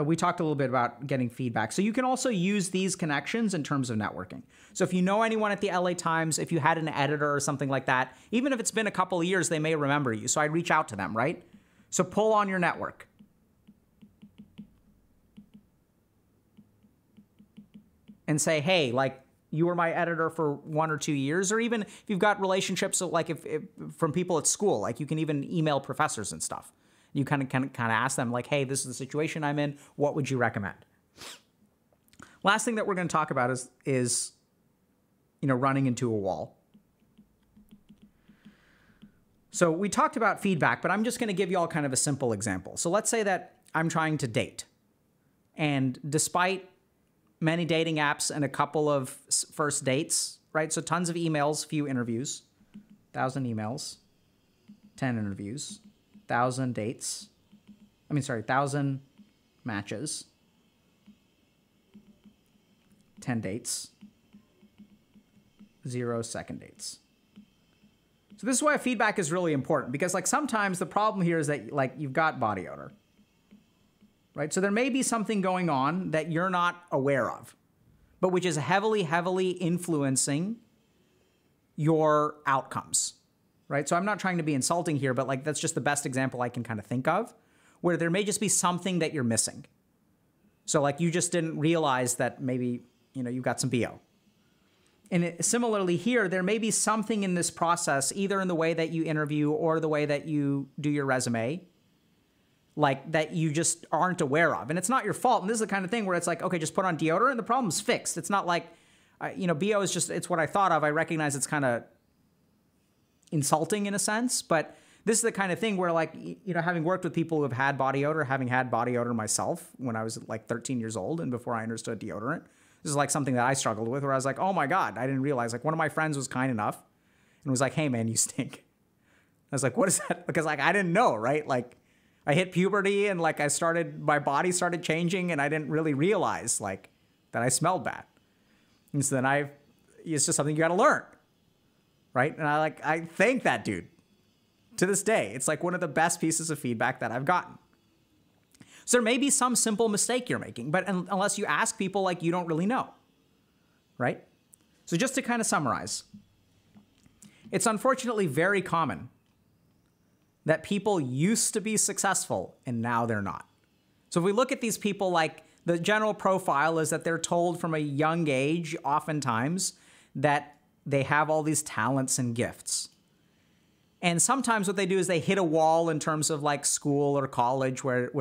we talked a little bit about getting feedback. So you can also use these connections in terms of networking. So if you know anyone at the LA Times, if you had an editor or something like that, even if it's been a couple of years, they may remember you. So I'd reach out to them, right? So pull on your network. And say, hey, like you were my editor for 1 or 2 years, or even if you've got relationships, so like if from people at school, like you can even email professors and stuff. You kind of ask them like, hey, this is the situation I'm in. What would you recommend? Last thing that we're going to talk about is running into a wall. So we talked about feedback, but I'm just going to give you all kind of a simple example. So let's say that I'm trying to date, and despite many dating apps and a couple of first dates, right? So tons of emails, few interviews, 1,000 emails, 10 interviews, 1,000 dates. 1,000 matches, 10 dates, 0 second dates. So this is why feedback is really important, because like sometimes the problem here is that like you've got body odor. Right? So there may be something going on that you're not aware of, but which is heavily, heavily influencing your outcomes, right? So I'm not trying to be insulting here, but like that's just the best example I can kind of think of, where there may just be something that you're missing. So like you just didn't realize that maybe, you've got some BO. And similarly here, there may be something in this process, either in the way that you interview or the way that you do your resume, like that you just aren't aware of. And it's not your fault. And this is the kind of thing where it's like, okay, just put on deodorant and the problem's fixed. It's not like, BO is just, it's what I thought of. I recognize it's kind of insulting in a sense, but This is the kind of thing where, like, having worked with people who have had body odor, having had body odor myself when I was like 13 years old and before I understood deodorant, this is like something that I struggled with, where I was like, oh my God, I didn't realize. Like, one of my friends was kind enough and was like, hey man, you stink. I was like, what is that? Because like, I didn't know, right? Like, I hit puberty and like my body started changing and I didn't really realize like that I smelled bad. And so then it's just something you got to learn, right? And I thank that dude. To this day, it's like one of the best pieces of feedback that I've gotten. So there may be some simple mistake you're making, but unless you ask people, like, you don't really know, right? So just to kind of summarize, it's unfortunately very common that people used to be successful and now they're not. So if we look at these people, like, the general profile is that they're told from a young age, oftentimes, that they have all these talents and gifts. And sometimes what they do is they hit a wall in terms of like school or college where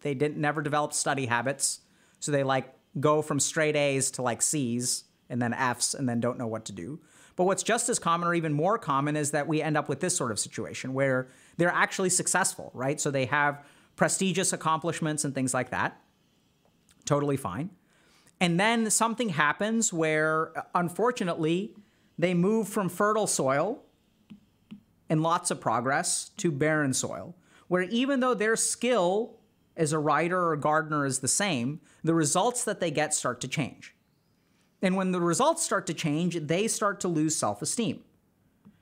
they never develop study habits. So they like go from straight A's to like C's and then F's and then don't know what to do. But what's just as common or even more common is that we end up with this sort of situation where they're actually successful, right? So they have prestigious accomplishments and things like that. Totally fine. And then something happens where, unfortunately, they move from fertile soil and lots of progress to barren soil, where even though their skill as a writer or gardener is the same, the results that they get start to change. And when the results start to change, they start to lose self-esteem.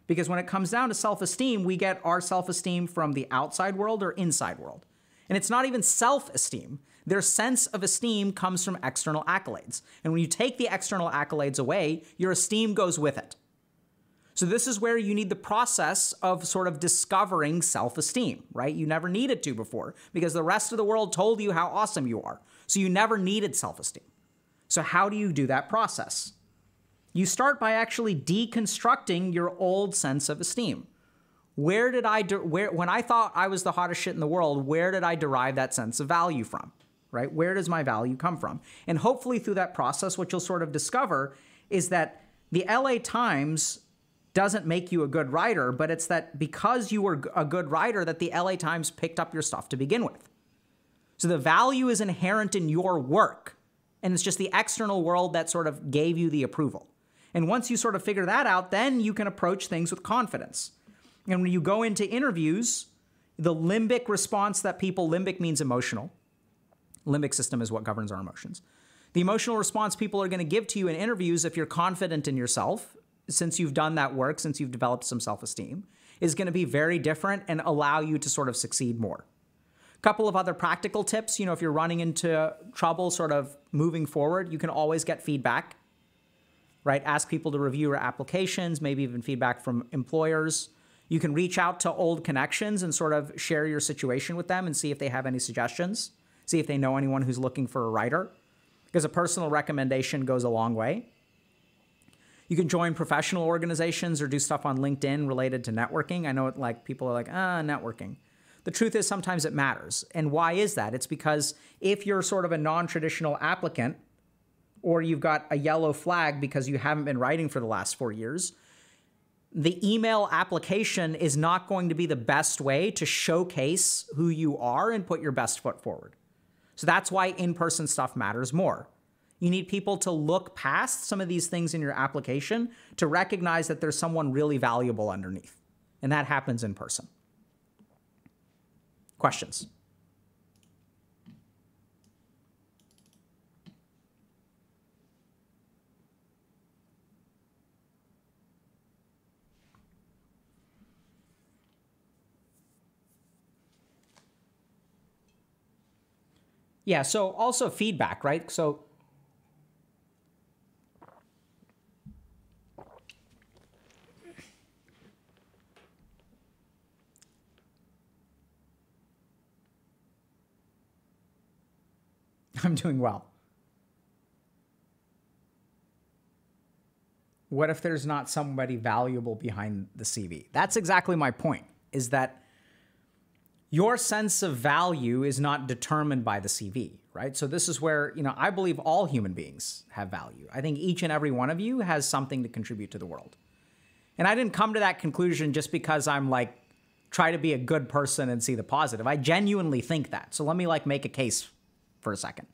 Because when it comes down to self-esteem, we get our self-esteem from the outside world or inside world. And it's not even self-esteem. Their sense of esteem comes from external accolades. And when you take the external accolades away, your esteem goes with it. So this is where you need the process of sort of discovering self-esteem, right? You never needed to before because the rest of the world told you how awesome you are. So you never needed self-esteem. So how do you do that process? You start by actually deconstructing your old sense of esteem. When I thought I was the hottest shit in the world, where did I derive that sense of value from, right? Where does my value come from? And hopefully through that process, what you'll sort of discover is that the LA Times doesn't make you a good writer, but it's that because you were a good writer that the LA Times picked up your stuff to begin with. So the value is inherent in your work, and it's just the external world that sort of gave you the approval. And once you sort of figure that out, then you can approach things with confidence. And when you go into interviews, the limbic response that limbic means emotional. Limbic system is what governs our emotions. The emotional response people are going to give to you in interviews, if you're confident in yourself, since you've done that work, since you've developed some self-esteem, is going to be very different and allow you to sort of succeed more. A couple of other practical tips, if you're running into trouble sort of moving forward, you can always get feedback, right? Ask people to review your applications, maybe even feedback from employers. You can reach out to old connections and sort of share your situation with them and see if they have any suggestions, see if they know anyone who's looking for a writer, because a personal recommendation goes a long way. You can join professional organizations or do stuff on LinkedIn related to networking. I know people are like, networking. The truth is sometimes it matters. And why is that? It's because if you're sort of a non-traditional applicant or you've got a yellow flag because you haven't been writing for the last 4 years, the email application is not going to be the best way to showcase who you are and put your best foot forward. So that's why in-person stuff matters more. You need people to look past some of these things in your application to recognize that there's someone really valuable underneath. And that happens in person. Questions? Yeah, so also feedback, right? So I'm doing well. What if there's not somebody valuable behind the CV? That's exactly my point, is that your sense of value is not determined by the CV, right? So this is where, I believe all human beings have value. I think each and every one of you has something to contribute to the world. And I didn't come to that conclusion just because I'm like try to be a good person and see the positive. I genuinely think that. So let me like make a case for a second.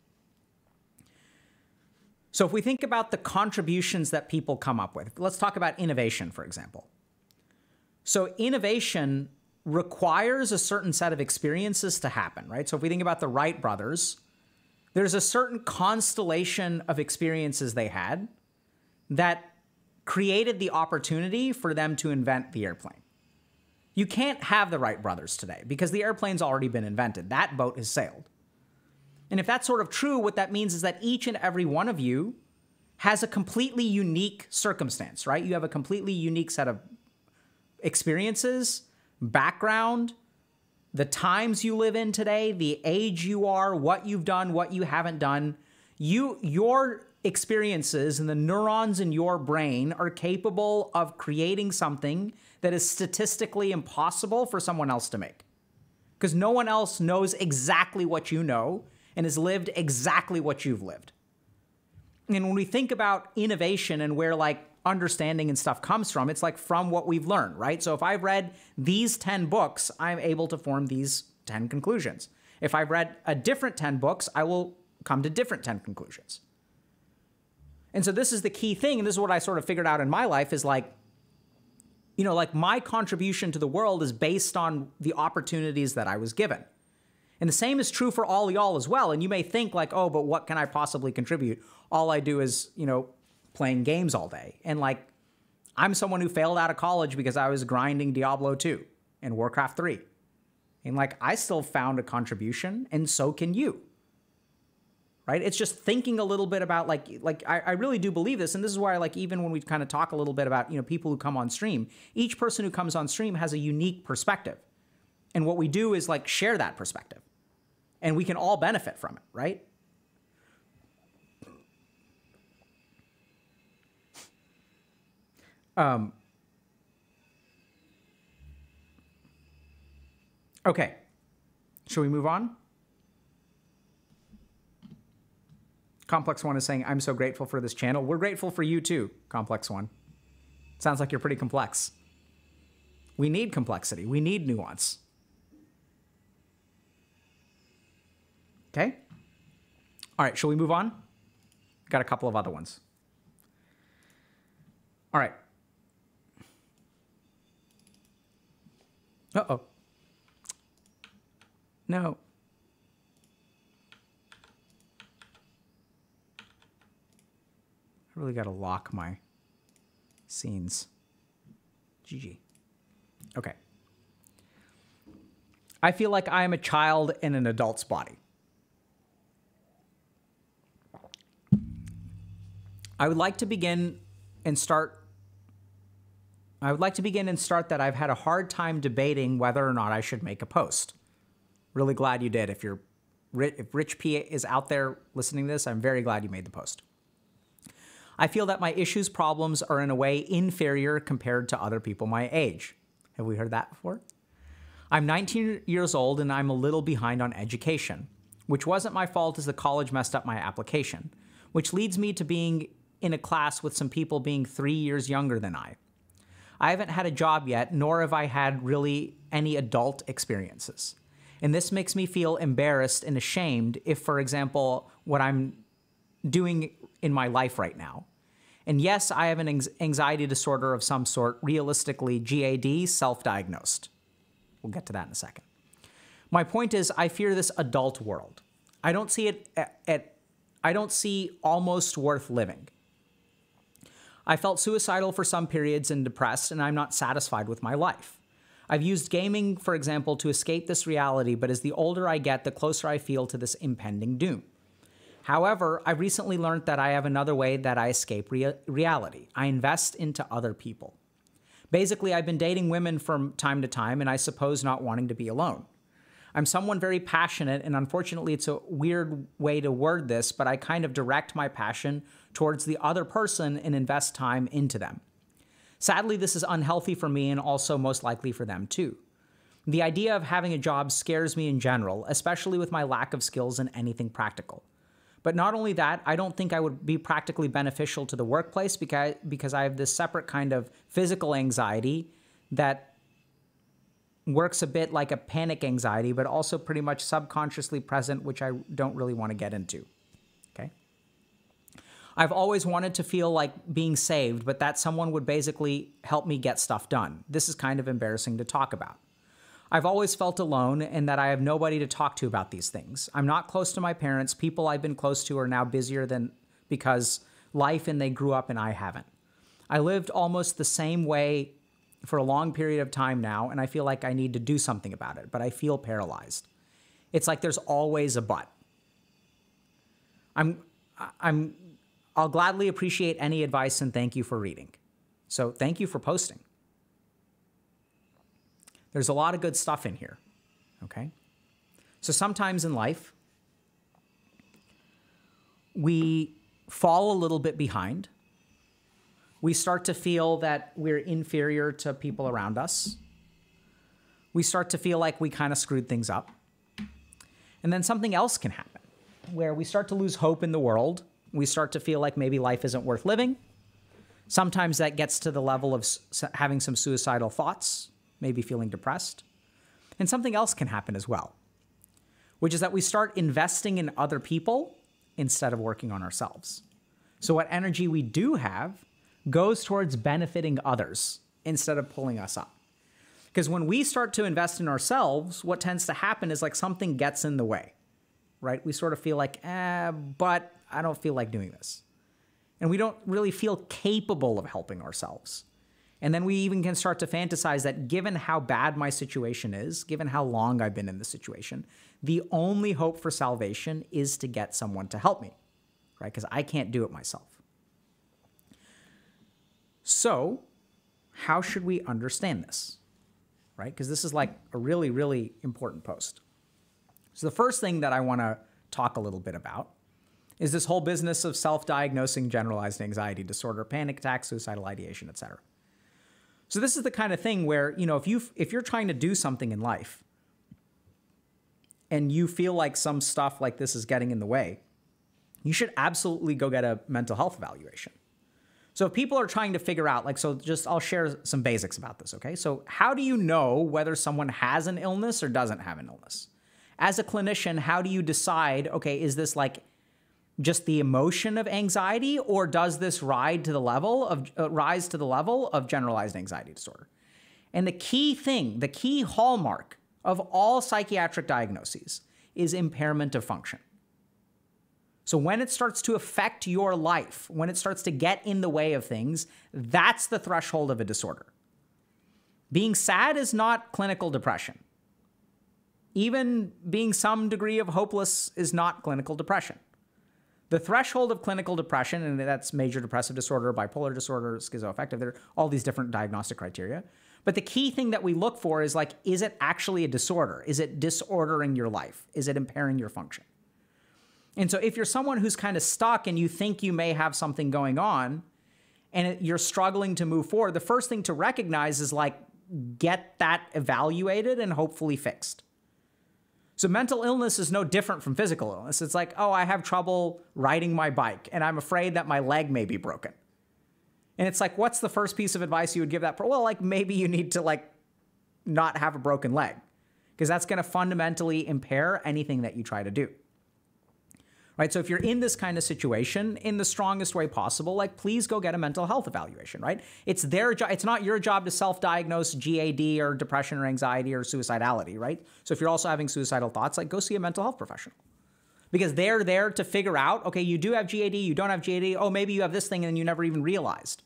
So if we think about the contributions that people come up with, let's talk about innovation, for example. So innovation requires a certain set of experiences to happen, right? So if we think about the Wright brothers, there's a certain constellation of experiences they had that created the opportunity for them to invent the airplane. You can't have the Wright brothers today because the airplane's already been invented. That boat has sailed. And if that's sort of true, what that means is that each and every one of you has a completely unique circumstance, right? You have a completely unique set of experiences, background, the times you live in today, the age you are, what you've done, what you haven't done. Your experiences and the neurons in your brain are capable of creating something that is statistically impossible for someone else to make. Because no one else knows exactly what you know and has lived exactly what you've lived. And when we think about innovation and where like understanding and stuff comes from, it's like from what we've learned, right? So if I've read these 10 books, I'm able to form these 10 conclusions. If I've read a different 10 books, I will come to different 10 conclusions. And so this is the key thing, and this is what I sort of figured out in my life is like, you know, like my contribution to the world is based on the opportunities that I was given. And the same is true for all y'all as well. And you may think like, oh, but what can I possibly contribute? All I do is, you know, playing games all day. And like, I'm someone who failed out of college because I was grinding Diablo 2 and Warcraft 3. And like, I still found a contribution, and so can you. Right? It's just thinking a little bit about like I really do believe this. And this is why like even when we kind of talk a little bit about, you know, people who come on stream, each person who comes on stream has a unique perspective. And what we do is like share that perspective. And we can all benefit from it, right? Okay. Should we move on? Complex One is saying, I'm so grateful for this channel. We're grateful for you too, Complex One. Sounds like you're pretty complex. We need complexity. We need nuance. Okay? All right, shall we move on? Got a couple of other ones. All right. Uh-oh. No. I really got to lock my scenes. GG. Okay. I feel like I am a child in an adult's body. I would like to begin and start that I've had a hard time debating whether or not I should make a post. Really glad you did. If Rich P is out there listening to this, I'm very glad you made the post. I feel that my issues, problems are in a way inferior compared to other people my age. Have we heard that before? I'm 19 years old and I'm a little behind on education, which wasn't my fault as the college messed up my application, which leads me to being in a class with some people being 3 years younger than I. I haven't had a job yet, nor have I had really any adult experiences. And this makes me feel embarrassed and ashamed if, for example, what I'm doing in my life right now. And yes, I have an anxiety disorder of some sort, realistically GAD, self-diagnosed. We'll get to that in a second. My point is, I fear this adult world. I don't see I don't see almost worth living. I felt suicidal for some periods and depressed, and I'm not satisfied with my life. I've used gaming, for example, to escape this reality, but as the older I get, the closer I feel to this impending doom. However, I recently learned that I have another way that I escape reality. I invest into other people. Basically, I've been dating women from time to time, and I suppose not wanting to be alone. I'm someone very passionate, and unfortunately, it's a weird way to word this, but I kind of direct my passion towards the other person and invest time into them. Sadly, this is unhealthy for me and also most likely for them too. The idea of having a job scares me in general, especially with my lack of skills in anything practical. But not only that, I don't think I would be practically beneficial to the workplace because I have this separate kind of physical anxiety that works a bit like a panic anxiety, but also pretty much subconsciously present, which I don't really want to get into. Okay. I've always wanted to feel like being saved, but that someone would basically help me get stuff done. This is kind of embarrassing to talk about. I've always felt alone and that I have nobody to talk to about these things. I'm not close to my parents. People I've been close to are now busier than because life and they grew up and I haven't. I lived almost the same way for a long period of time now, and I feel like I need to do something about it, but I feel paralyzed. It's like there's always a but. I'll gladly appreciate any advice and thank you for reading. So thank you for posting. There's a lot of good stuff in here, okay? So sometimes in life, we fall a little bit behind. We start to feel that we're inferior to people around us. We start to feel like we kind of screwed things up. And then something else can happen where we start to lose hope in the world. We start to feel like maybe life isn't worth living. Sometimes that gets to the level of having some suicidal thoughts, maybe feeling depressed. And something else can happen as well, which is that we start investing in other people instead of working on ourselves. So what energy we do have goes towards benefiting others instead of pulling us up. Because when we start to invest in ourselves, what tends to happen is like something gets in the way, right? We sort of feel like, but I don't feel like doing this. And we don't really feel capable of helping ourselves. And then we even can start to fantasize that given how bad my situation is, given how long I've been in this situation, the only hope for salvation is to get someone to help me, right? Because I can't do it myself. So how should we understand this, right? Because this is like a really, really important post. So the first thing that I want to talk a little bit about is this whole business of self-diagnosing generalized anxiety disorder, panic attacks, suicidal ideation, etc. So this is the kind of thing where, you know, if you're trying to do something in life and you feel like some stuff like this is getting in the way, you should absolutely go get a mental health evaluation. So if people are trying to figure out, like, so just I'll share some basics about this, okay? So how do you know whether someone has an illness or doesn't have an illness? As a clinician, how do you decide, okay, is this like just the emotion of anxiety, or does this rise to the level of generalized anxiety disorder? And the key thing, the key hallmark of all psychiatric diagnoses is impairment of function. So when it starts to affect your life, when it starts to get in the way of things, that's the threshold of a disorder. Being sad is not clinical depression. Even being some degree of hopeless is not clinical depression. The threshold of clinical depression, and that's major depressive disorder, bipolar disorder, schizoaffective, there are all these different diagnostic criteria. But the key thing that we look for is like, is it actually a disorder? Is it disordering your life? Is it impairing your function? And so if you're someone who's kind of stuck and you think you may have something going on and you're struggling to move forward, the first thing to recognize is like, get that evaluated and hopefully fixed. So mental illness is no different from physical illness. It's like, oh, I have trouble riding my bike and I'm afraid that my leg may be broken. And it's like, what's the first piece of advice you would give that? Well, like maybe you need to like not have a broken leg because that's going to fundamentally impair anything that you try to do. Right? So if you're in this kind of situation, in the strongest way possible, like please go get a mental health evaluation, right? It's their job. It's not your job to self-diagnose GAD or depression or anxiety or suicidality, right? So if you're also having suicidal thoughts, like go see a mental health professional because they're there to figure out, okay, you do have GAD, you don't have GAD. Oh, maybe you have this thing and you never even realized.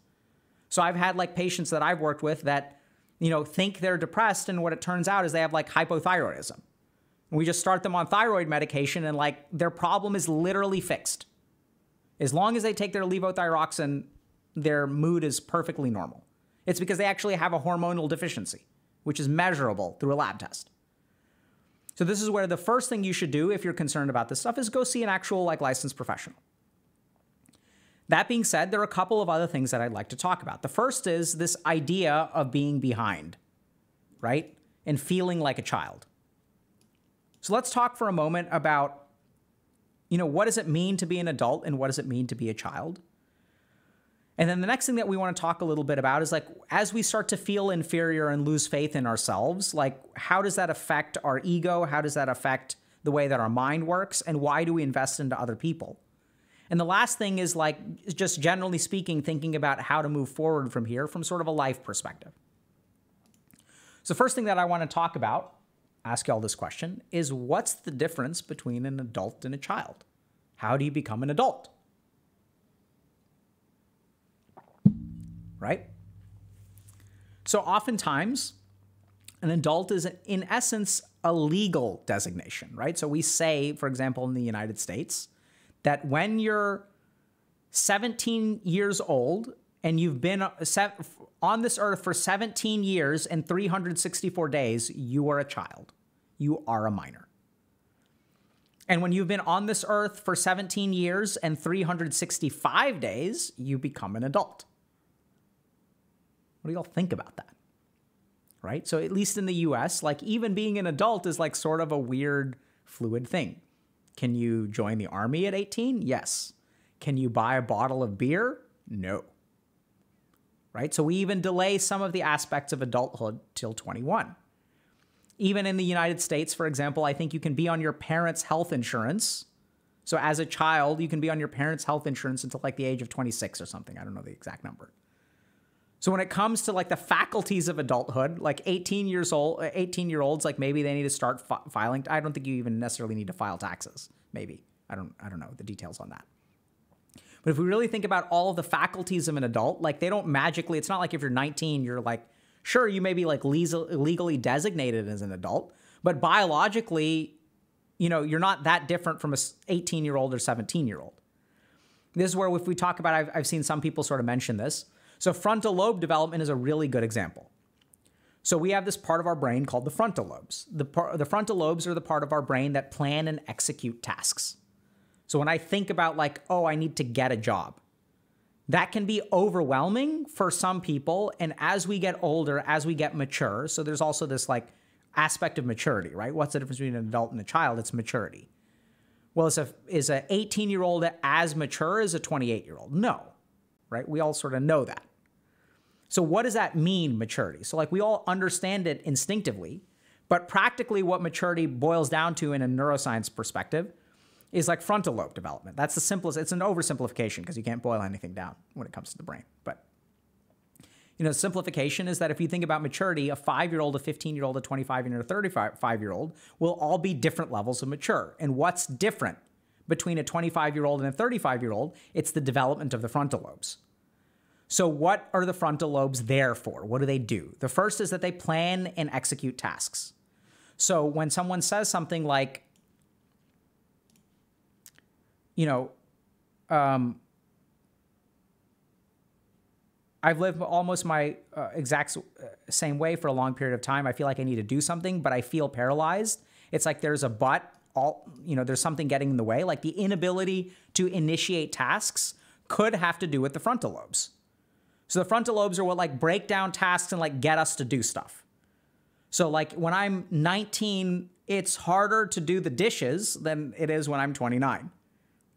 So I've had like patients that I've worked with that, you know, think they're depressed. And what it turns out is they have like hypothyroidism. We just start them on thyroid medication and like their problem is literally fixed. As long as they take their levothyroxine, their mood is perfectly normal. It's because they actually have a hormonal deficiency, which is measurable through a lab test. So this is where the first thing you should do if you're concerned about this stuff is go see an actual like licensed professional. That being said, there are a couple of other things that I'd like to talk about. The first is this idea of being behind, right? And feeling like a child. So let's talk for a moment about, you know, what does it mean to be an adult and what does it mean to be a child? And then the next thing that we want to talk a little bit about is like, as we start to feel inferior and lose faith in ourselves, like how does that affect our ego? How does that affect the way that our mind works? And why do we invest into other people? And the last thing is like, just generally speaking, thinking about how to move forward from here from sort of a life perspective. So first thing that I want to talk about, ask you all this question, is what's the difference between an adult and a child? How do you become an adult? Right? So oftentimes, an adult is in essence a legal designation, right? So we say, for example, in the United States, that when you're 17 years old and you've been on this earth for 17 years and 364 days, you are a child. You are a minor. And when you've been on this earth for 17 years and 365 days, you become an adult. What do y'all think about that? Right? So at least in the US, like even being an adult is like sort of a weird, fluid thing. Can you join the army at 18? Yes. Can you buy a bottle of beer? No. Right? So we even delay some of the aspects of adulthood till 21. Even in the United States, for example, I think you can be on your parents' health insurance. So as a child, you can be on your parents' health insurance until like the age of 26 or something. I don't know the exact number. So when it comes to like the faculties of adulthood, like 18-year-olds, like maybe they need to start filing. I don't think you even necessarily need to file taxes. Maybe. I don't know the details on that. But if we really think about all of the faculties of an adult, like they don't magically, it's not like if you're 19, you're like, sure, you may be like legally designated as an adult, but biologically, you know, you're not that different from a 18-year-old or 17-year-old. This is where if we talk about, I've seen some people sort of mention this. So frontal lobe development is a really good example. So we have this part of our brain called the frontal lobes. The frontal lobes are the part of our brain that plan and execute tasks. So when I think about like, oh, I need to get a job, that can be overwhelming for some people. And as we get older, as we get mature, so there's also this like aspect of maturity, right? What's the difference between an adult and a child? It's maturity. Well, is a 18-year-old as mature as a 28-year-old? No, right? We all sort of know that. So what does that mean, maturity? So like we all understand it instinctively, but practically what maturity boils down to in a neuroscience perspective is like frontal lobe development. That's the simplest. It's an oversimplification because you can't boil anything down when it comes to the brain. But, you know, simplification is that if you think about maturity, a 5-year-old, a 15-year-old, a 25-year-old, a 35-year-old will all be different levels of mature. And what's different between a 25-year-old and a 35-year-old? It's the development of the frontal lobes. So what are the frontal lobes there for? What do they do? The first is that they plan and execute tasks. So when someone says something like, you know, I've lived almost my exact same way for a long period of time. I feel like I need to do something, but I feel paralyzed. It's like there's a but, there's something getting in the way. Like the inability to initiate tasks could have to do with the frontal lobes. So the frontal lobes are what like break down tasks and like get us to do stuff. So like when I'm 19, it's harder to do the dishes than it is when I'm 29.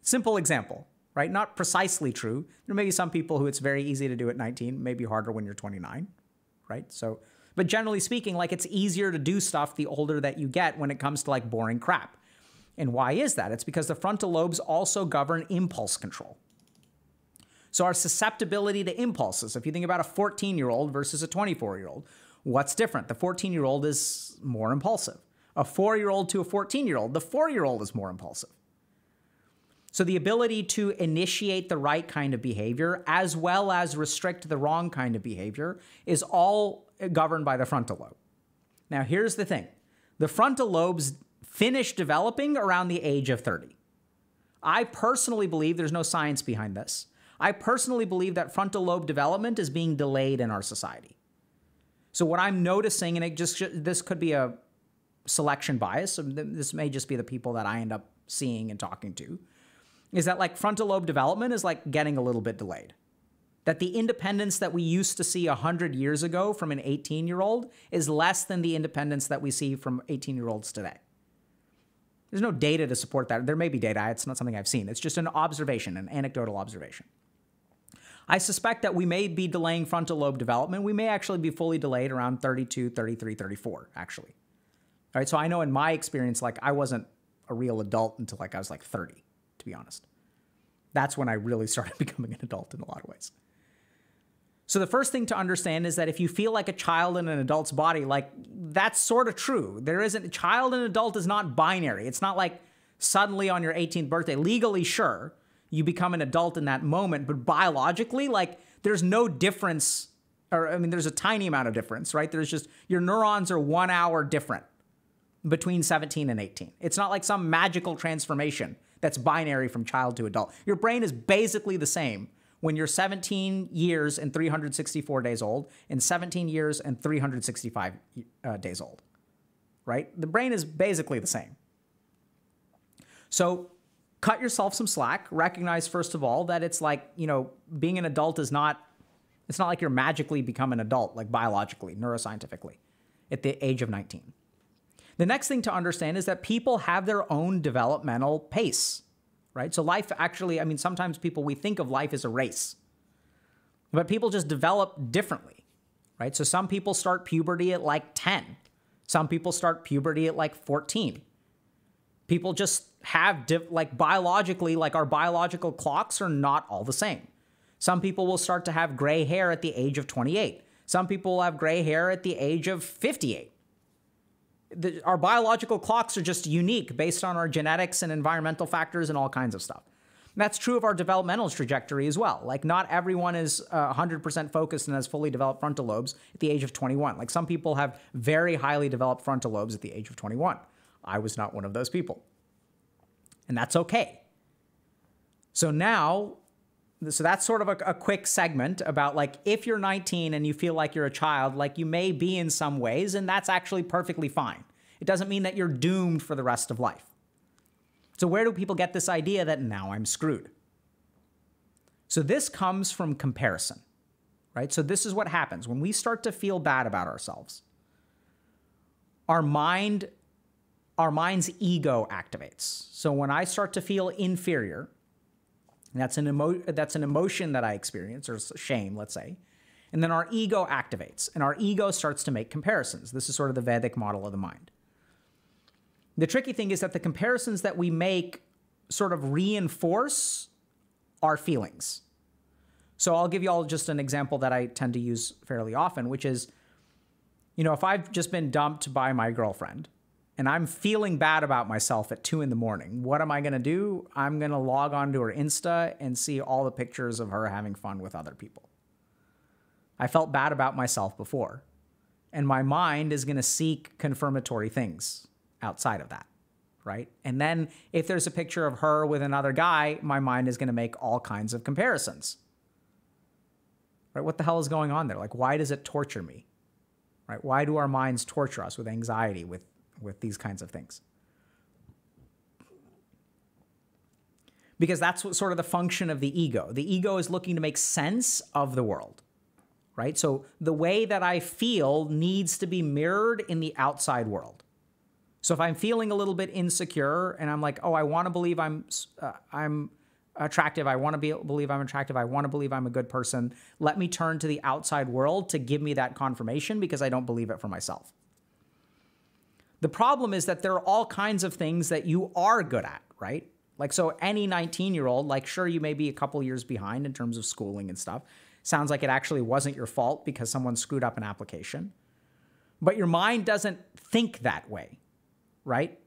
Simple example, right? Not precisely true. There may be some people who it's very easy to do at 19, maybe harder when you're 29, right? So, but generally speaking, like it's easier to do stuff the older that you get when it comes to like boring crap. And why is that? It's because the frontal lobes also govern impulse control. So our susceptibility to impulses, if you think about a 14-year-old versus a 24-year-old, what's different? The 14-year-old is more impulsive. A 4-year-old to a 14-year-old, the 4-year-old is more impulsive. So the ability to initiate the right kind of behavior as well as restrict the wrong kind of behavior is all governed by the frontal lobe. Now, here's the thing. The frontal lobes finish developing around the age of 30. I personally believe there's no science behind this. I personally believe that frontal lobe development is being delayed in our society. So what I'm noticing, and this could be a selection bias, so this may just be the people that I end up seeing and talking to, is that like frontal lobe development is like getting a little bit delayed. That the independence that we used to see 100 years ago from an 18-year-old is less than the independence that we see from 18-year-olds today. There's no data to support that. There may be data. It's not something I've seen. It's just an observation, an anecdotal observation. I suspect that we may be delaying frontal lobe development. We may actually be fully delayed around 32, 33, 34, actually. All right, so I know in my experience, like I wasn't a real adult until like I was like 30, to be honest. That's when I really started becoming an adult in a lot of ways. So the first thing to understand is that if you feel like a child in an adult's body, like that's sort of true. There isn't, child and adult is not binary. It's not like suddenly on your 18th birthday, legally, sure, you become an adult in that moment, but biologically, like there's no difference, or I mean, there's a tiny amount of difference, right? There's just, your neurons are 1 hour different between 17 and 18. It's not like some magical transformation that's binary from child to adult. Your brain is basically the same when you're 17 years and 364 days old and 17 years and 365 days old, right? The brain is basically the same. So cut yourself some slack. Recognize, first of all, that it's like, you know, being an adult is not, it's not like you're magically become an adult, like biologically, neuroscientifically, at the age of 19. The next thing to understand is that people have their own developmental pace, right? So life actually, I mean, sometimes we think of life as a race, but people just develop differently, right? So some people start puberty at like 10. Some people start puberty at like 14. People just have, like biologically, like our biological clocks are not all the same. Some people will start to have gray hair at the age of 28. Some people will have gray hair at the age of 58. Our biological clocks are just unique based on our genetics and environmental factors and all kinds of stuff. And that's true of our developmental trajectory as well. Like not everyone is 100% focused and has fully developed frontal lobes at the age of 21. Like some people have very highly developed frontal lobes at the age of 21. I was not one of those people. And that's okay. So now, so that's sort of a quick segment about like, if you're 19 and you feel like you're a child, like you may be in some ways, and that's actually perfectly fine. It doesn't mean that you're doomed for the rest of life. So where do people get this idea that now I'm screwed? So this comes from comparison, right? So this is what happens when we start to feel bad about ourselves. Our mind's ego activates. So when I start to feel inferior, that's an emotion that I experience, or shame, let's say. And then our ego activates, and our ego starts to make comparisons. This is sort of the Vedic model of the mind. The tricky thing is that the comparisons that we make sort of reinforce our feelings. So I'll give you all just an example that I tend to use fairly often, which is, you know, if I've just been dumped by my girlfriend, and I'm feeling bad about myself at 2 in the morning, what am I going to do? I'm going to log on to her Insta and see all the pictures of her having fun with other people. I felt bad about myself before, and my mind is going to seek confirmatory things outside of that, right? And then if there's a picture of her with another guy, my mind is going to make all kinds of comparisons, right? What the hell is going on there? Like, why does it torture me, right? Why do our minds torture us with anxiety, with these kinds of things? Because that's what sort of the function of the ego. The ego is looking to make sense of the world, right? So the way that I feel needs to be mirrored in the outside world. So if I'm feeling a little bit insecure and I'm like, oh, I want to believe I'm attractive. I want to believe I'm attractive. I want to believe I'm a good person. Let me turn to the outside world to give me that confirmation because I don't believe it for myself. The problem is that there are all kinds of things that you are good at, right? Like, so any 19-year-old, like, sure, you may be a couple years behind in terms of schooling and stuff. Sounds like it actually wasn't your fault because someone screwed up an application. But your mind doesn't think that way, right?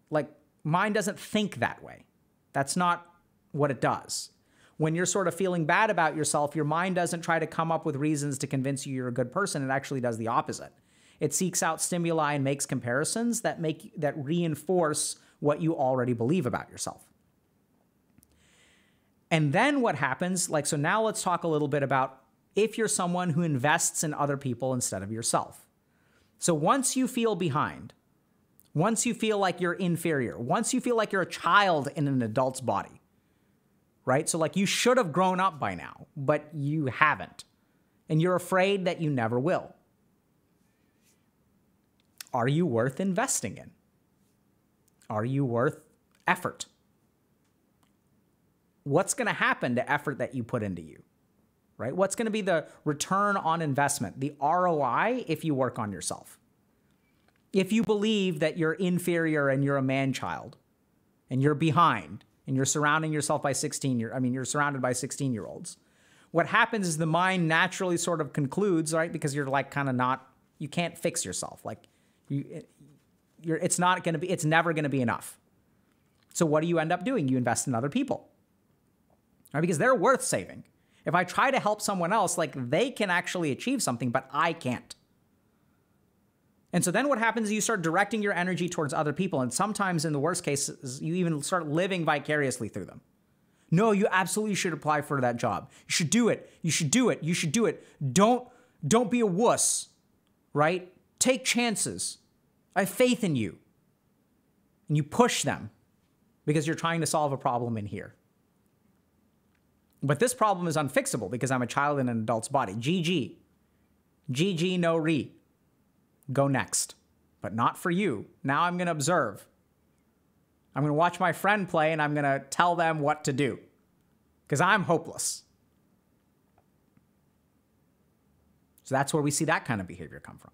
Like, mind doesn't think that way. That's not what it does. When you're sort of feeling bad about yourself, your mind doesn't try to come up with reasons to convince you you're a good person. It actually does the opposite. It seeks out stimuli and makes comparisons that reinforce what you already believe about yourself. And then what happens, like, so now let's talk a little bit about if you're someone who invests in other people instead of yourself. So once you feel behind, once you feel like you're inferior, once you feel like you're a child in an adult's body, right? So like you should have grown up by now, but you haven't. And you're afraid that you never will. Are you worth investing in? Are you worth effort? What's going to happen to effort that you put into you? right? What's going to be the return on investment, the ROI, if you work on yourself? If you believe that you're inferior and you're a man-child and you're behind and you're surrounding yourself by you're surrounded by 16-year-olds, what happens is the mind naturally sort of concludes, right? Because you're like kind of not, you can't fix yourself. Like it's never going to be enough. So what do you end up doing? You invest in other people, right? Because they're worth saving. If I try to help someone else, like they can actually achieve something, but I can't. And so then what happens is you start directing your energy towards other people. And sometimes in the worst cases, you even start living vicariously through them. No, you absolutely should apply for that job. You should do it. You should do it. You should do it. Don't be a wuss, right? Take chances. I have faith in you. And you push them because you're trying to solve a problem in here. But this problem is unfixable because I'm a child in an adult's body. GG. GG, no re. Go next. But not for you. Now I'm going to observe. I'm going to watch my friend play and I'm going to tell them what to do. Because I'm hopeless. So that's where we see that kind of behavior come from.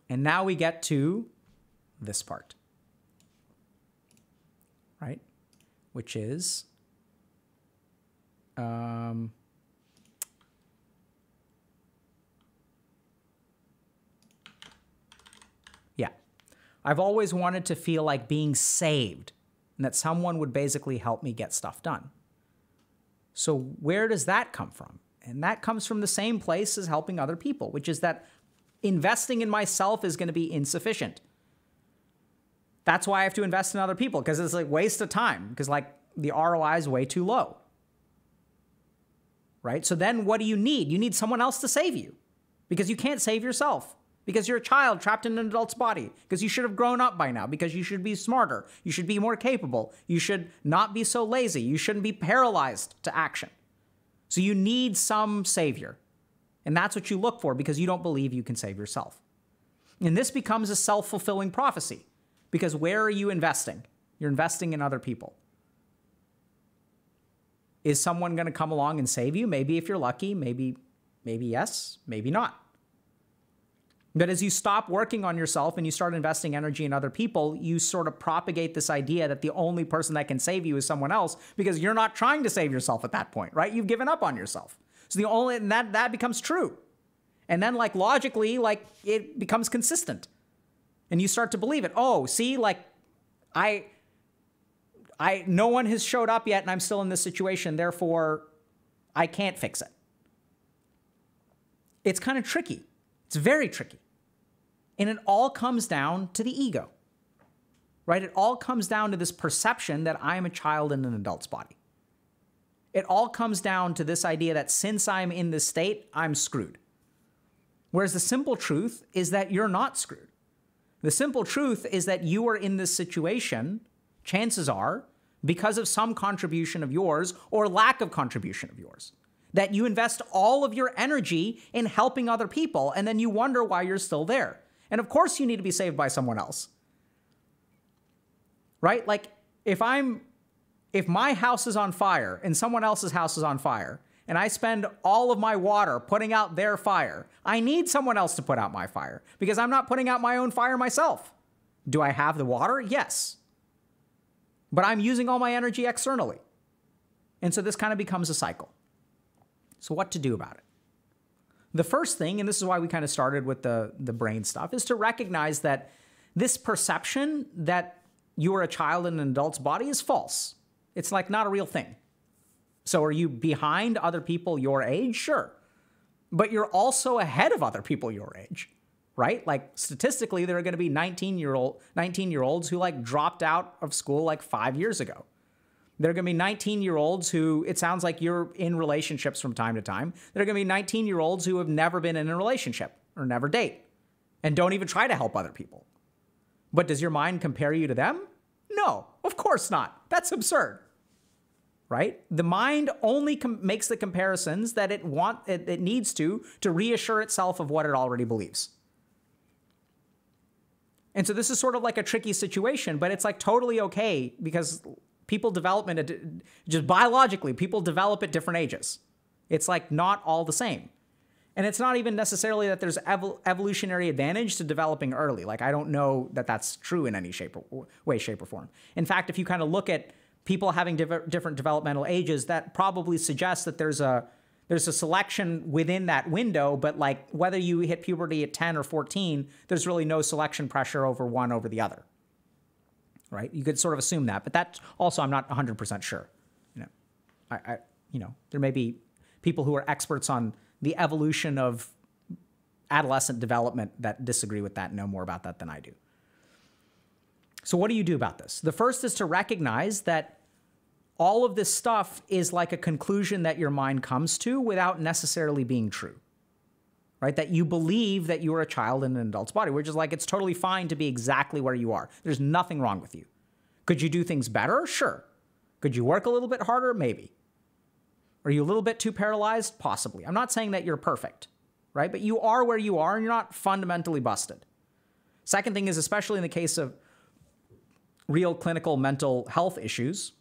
And now we get to this part. Right? Which is... yeah. I've always wanted to feel like being saved and that someone would basically help me get stuff done. So where does that come from? And that comes from the same place as helping other people, which is that investing in myself is going to be insufficient. That's why I have to invest in other people, because it's like waste of time, because like the ROI is way too low. Right? So then what do you need? You need someone else to save you because you can't save yourself. Because you're a child trapped in an adult's body. Because you should have grown up by now. Because you should be smarter. You should be more capable. You should not be so lazy. You shouldn't be paralyzed to action. So you need some savior. And that's what you look for because you don't believe you can save yourself. And this becomes a self-fulfilling prophecy. Because where are you investing? You're investing in other people. Is someone going to come along and save you? Maybe if you're lucky, maybe yes, maybe not. But as you stop working on yourself and you start investing energy in other people, you sort of propagate this idea that the only person that can save you is someone else because you're not trying to save yourself at that point, right? You've given up on yourself. So that becomes true. And then like logically, like it becomes consistent. And you start to believe it. Oh, see, like no one has showed up yet and I'm still in this situation. Therefore, I can't fix it. It's kind of tricky. It's very tricky. And it all comes down to the ego, right? It all comes down to this perception that I am a child in an adult's body. It all comes down to this idea that since I'm in this state, I'm screwed. Whereas the simple truth is that you're not screwed. The simple truth is that you are in this situation, chances are, because of some contribution of yours or lack of contribution of yours. That you invest all of your energy in helping other people, and then you wonder why you're still there. And of course you need to be saved by someone else. Right? Like, if my house is on fire and someone else's house is on fire, and I spend all of my water putting out their fire, I need someone else to put out my fire, because I'm not putting out my own fire myself. Do I have the water? Yes. But I'm using all my energy externally. And so this kind of becomes a cycle. So what to do about it? The first thing, and this is why we kind of started with the brain stuff, is to recognize that this perception that you are a child in an adult's body is false. It's like not a real thing. So are you behind other people your age? Sure. But you're also ahead of other people your age, right? Like statistically, there are going to be 19-year-olds who like dropped out of school like 5 years ago. There are going to be 19-year-olds who, it sounds like you're in relationships from time to time. There are going to be 19-year-olds who have never been in a relationship or never date and don't even try to help other people. But does your mind compare you to them? No, of course not. That's absurd, right? The mind only makes the comparisons that it needs to reassure itself of what it already believes. And so this is sort of like a tricky situation, but it's like totally okay because people development, just biologically, people develop at different ages. It's like not all the same. And it's not even necessarily that there's evolutionary advantage to developing early. Like, I don't know that that's true in any shape or form. In fact, if you kind of look at people having different developmental ages, that probably suggests that there's a selection within that window, but like whether you hit puberty at 10 or 14, there's really no selection pressure over one over the other, right? You could sort of assume that, but that also I'm not 100% sure. There may be people who are experts on the evolution of adolescent development that disagree with that and know more about that than I do. So what do you do about this? The first is to recognize that all of this stuff is like a conclusion that your mind comes to without necessarily being true, right? That you believe that you are a child in an adult's body, which is like, it's totally fine to be exactly where you are. There's nothing wrong with you. Could you do things better? Sure. Could you work a little bit harder? Maybe. Are you a little bit too paralyzed? Possibly. I'm not saying that you're perfect, right? But you are where you are and you're not fundamentally busted. Second thing is, especially in the case of real clinical mental health issues,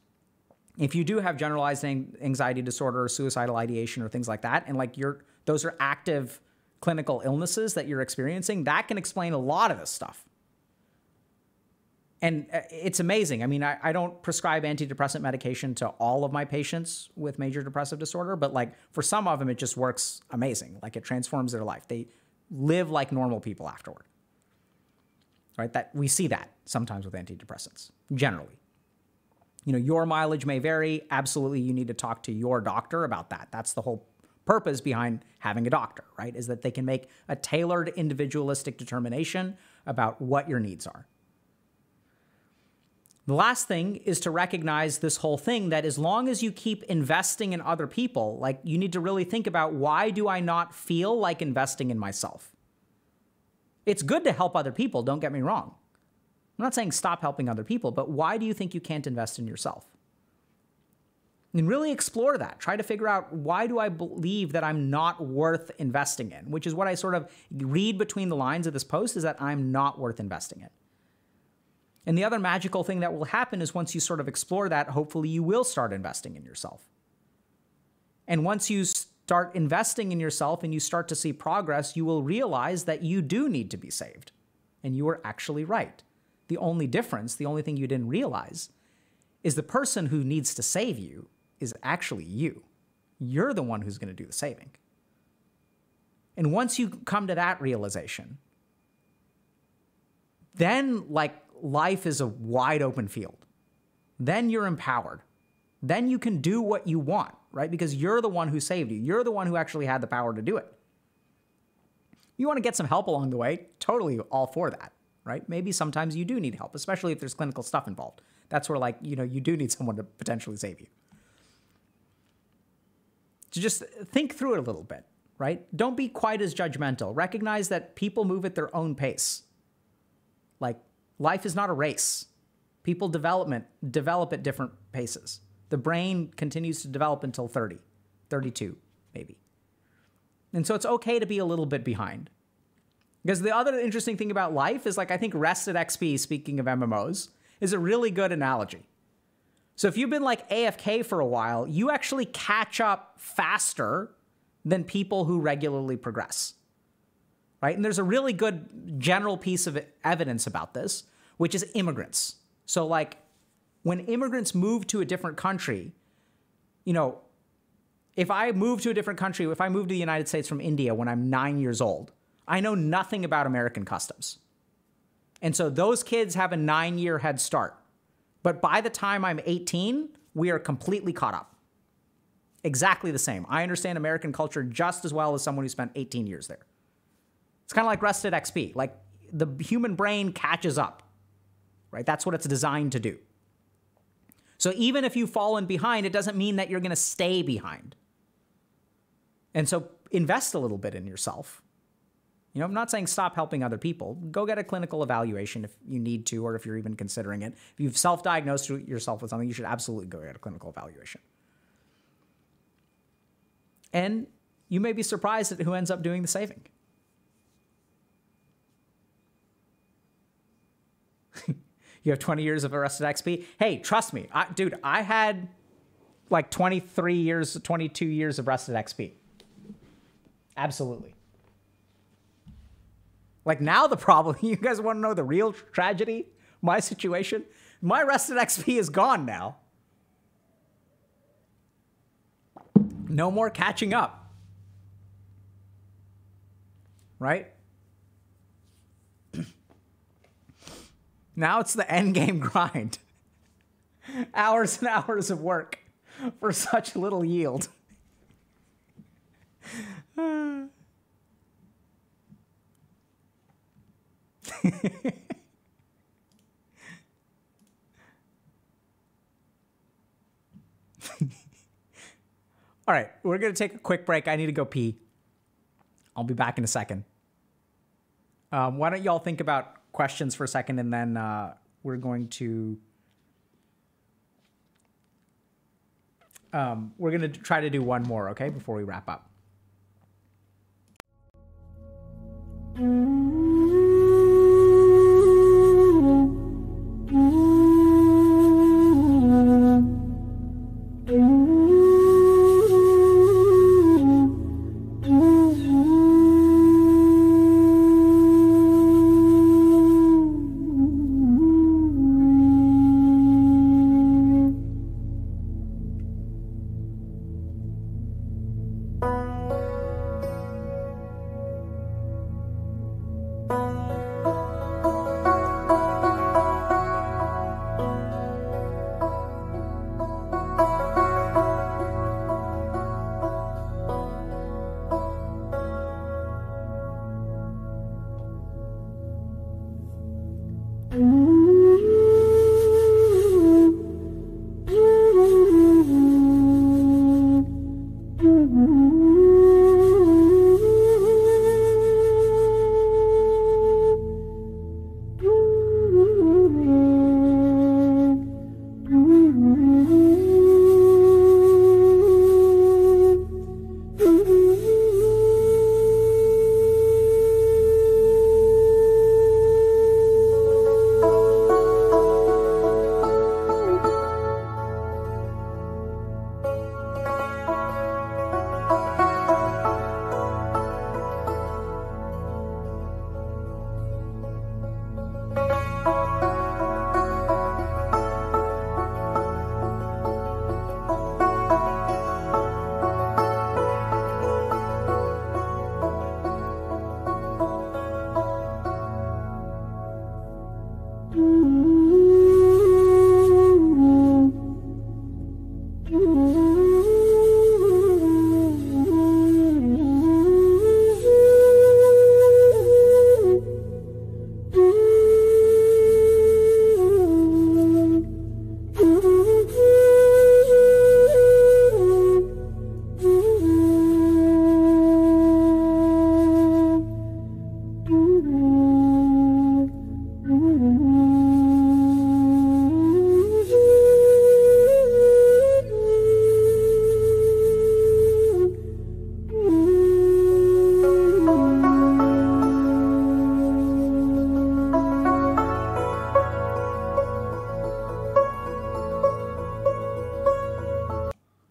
if you do have generalized anxiety disorder or suicidal ideation or things like that, and like those are active clinical illnesses that you're experiencing, that can explain a lot of this stuff. And it's amazing. I mean, I don't prescribe antidepressant medication to all of my patients with major depressive disorder, but like for some of them, it just works amazing. Like it transforms their life. They live like normal people afterward, right? That we see that sometimes with antidepressants, generally. Your mileage may vary. Absolutely, you need to talk to your doctor about that. That's the whole purpose behind having a doctor, right? Is that they can make a tailored, individualistic determination about what your needs are. The last thing is to recognize this whole thing that as long as you keep investing in other people, like you need to really think about, why do I not feel like investing in myself? It's good to help other people, don't get me wrong. I'm not saying stop helping other people, but why do you think you can't invest in yourself? And really explore that. Try to figure out, why do I believe that I'm not worth investing in? Which is what I sort of read between the lines of this post, is that I'm not worth investing in. And the other magical thing that will happen is once you sort of explore that, hopefully you will start investing in yourself. And once you start investing in yourself and you start to see progress, you will realize that you do need to be saved. And you are actually right. The only difference, the only thing you didn't realize, is the person who needs to save you is actually you. You're the one who's going to do the saving. And once you come to that realization, then like life is a wide open field. Then you're empowered. Then you can do what you want, right? Because you're the one who saved you. You're the one who actually had the power to do it. You want to get some help along the way, totally all for that, right? Maybe sometimes you do need help, especially if there's clinical stuff involved. That's where like, you do need someone to potentially save you. To just think through it a little bit, right? Don't be quite as judgmental. Recognize that people move at their own pace. Like, life is not a race. People develop at different paces. The brain continues to develop until 30, 32, maybe. And so it's okay to be a little bit behind. Because the other interesting thing about life is, like, I think Rested XP, speaking of MMOs, is a really good analogy. So if you've been like AFK for a while, you actually catch up faster than people who regularly progress, right? And there's a really good general piece of evidence about this, which is immigrants. So like when immigrants move to a different country, if I move to a different country, if I move to the United States from India when I'm 9 years old, I know nothing about American customs. And so those kids have a 9-year head start. But by the time I'm 18, we are completely caught up. Exactly the same. I understand American culture just as well as someone who spent 18 years there. It's kind of like Rested XP. Like, the human brain catches up, right? That's what it's designed to do. So even if you've fallen behind, it doesn't mean that you're going to stay behind. And so invest a little bit in yourself. I'm not saying stop helping other people. Go get a clinical evaluation if you need to, or if you're even considering it. If you've self-diagnosed yourself with something, you should absolutely go get a clinical evaluation. And you may be surprised at who ends up doing the saving. You have 20 years of Arrested XP. Hey, trust me, dude, I had like 23 years, 22 years of rested XP. Absolutely. Like now the problem, you guys want to know the real tragedy? My situation? My rested XP is gone now. No more catching up. Right? Now it's the end game grind. Hours and hours of work for such little yield. All right, we're going to take a quick break. I need to go pee. I'll be back in a second. Why don't y'all think about questions for a second, and then we're going to try to do one more, okay, before we wrap up.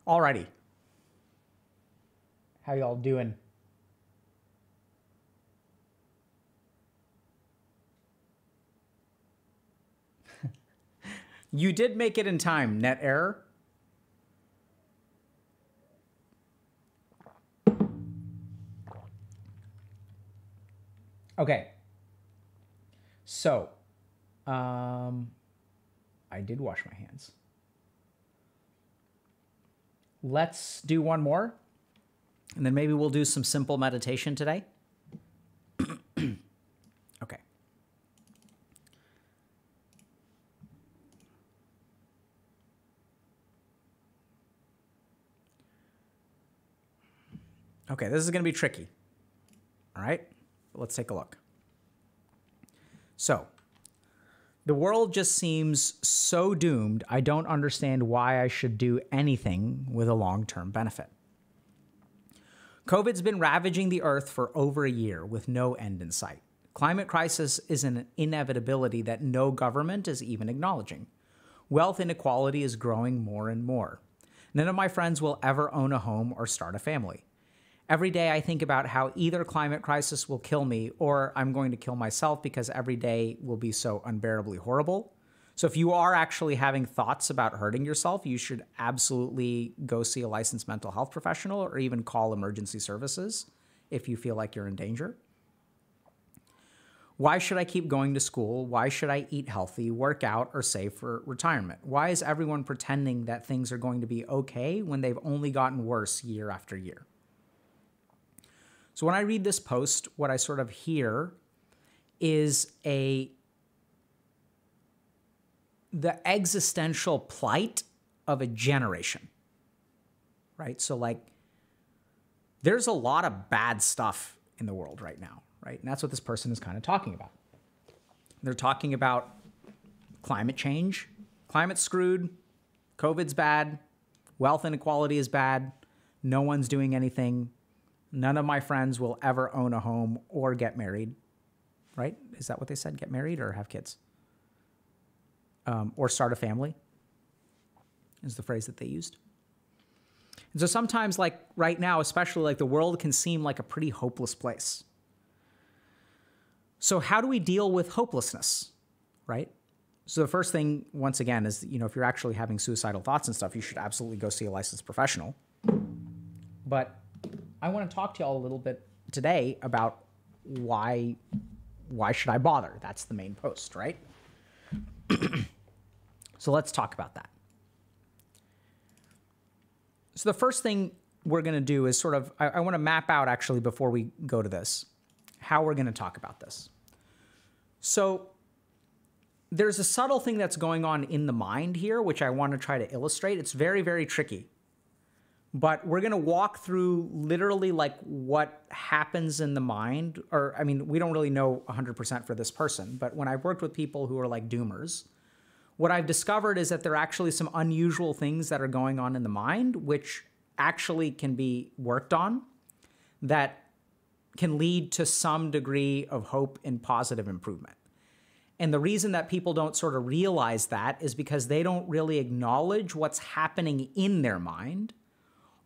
Alrighty. How y'all doing? You did make it in time, net error. Okay. So, I did wash my hands. Let's do one more, and then maybe we'll do some simple meditation today. Okay. Okay, this is going to be tricky. All right, let's take a look. So, the world just seems so doomed, I don't understand why I should do anything with a long-term benefit. COVID's been ravaging the earth for over a year with no end in sight. Climate crisis is an inevitability that no government is even acknowledging. Wealth inequality is growing more and more. None of my friends will ever own a home or start a family. Every day I think about how either climate crisis will kill me or I'm going to kill myself because every day will be so unbearably horrible. So if you are actually having thoughts about hurting yourself, you should absolutely go see a licensed mental health professional or even call emergency services if you feel like you're in danger. Why should I keep going to school? Why should I eat healthy, work out, or save for retirement? Why is everyone pretending that things are going to be okay when they've only gotten worse year after year? So when I read this post, what I sort of hear is the existential plight of a generation, right? So like, there's a lot of bad stuff in the world right now, right? And that's what this person is kind of talking about. They're talking about climate change. Climate's screwed. COVID's bad. Wealth inequality is bad. No one's doing anything. None of my friends will ever own a home or get married, right? Is that what they said? Get married or have kids? Or start a family is the phrase that they used. And so sometimes, like right now, especially, like the world can seem like a pretty hopeless place. So how do we deal with hopelessness, right? So the first thing, once again, is, if you're actually having suicidal thoughts and stuff, you should absolutely go see a licensed professional. But I want to talk to y'all a little bit today about why should I bother? That's the main post, right? So let's talk about that. So the first thing we're going to do is sort of, I want to map out actually before we go to this, how we're going to talk about this. So there's a subtle thing that's going on in the mind here, which I want to try to illustrate. It's very, very tricky. But we're going to walk through literally like what happens in the mind, or I mean, we don't really know 100% for this person, but when I've worked with people who are like doomers, what I've discovered is that there are actually some unusual things that are going on in the mind, which actually can be worked on, that can lead to some degree of hope and positive improvement. And the reason that people don't sort of realize that is because they don't really acknowledge what's happening in their mind.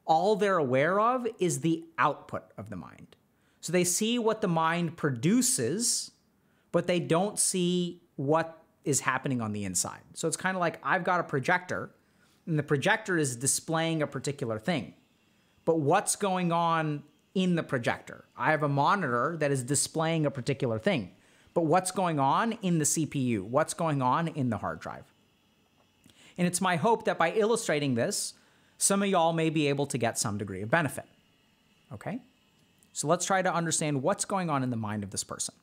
All they're aware of is the output of the mind. So they see what the mind produces, but they don't see what is happening on the inside. So it's kind of like I've got a projector, and the projector is displaying a particular thing. But what's going on in the projector? I have a monitor that is displaying a particular thing. But what's going on in the CPU? What's going on in the hard drive? And it's my hope that by illustrating this, some of y'all may be able to get some degree of benefit. Okay? So let's try to understand what's going on in the mind of this person.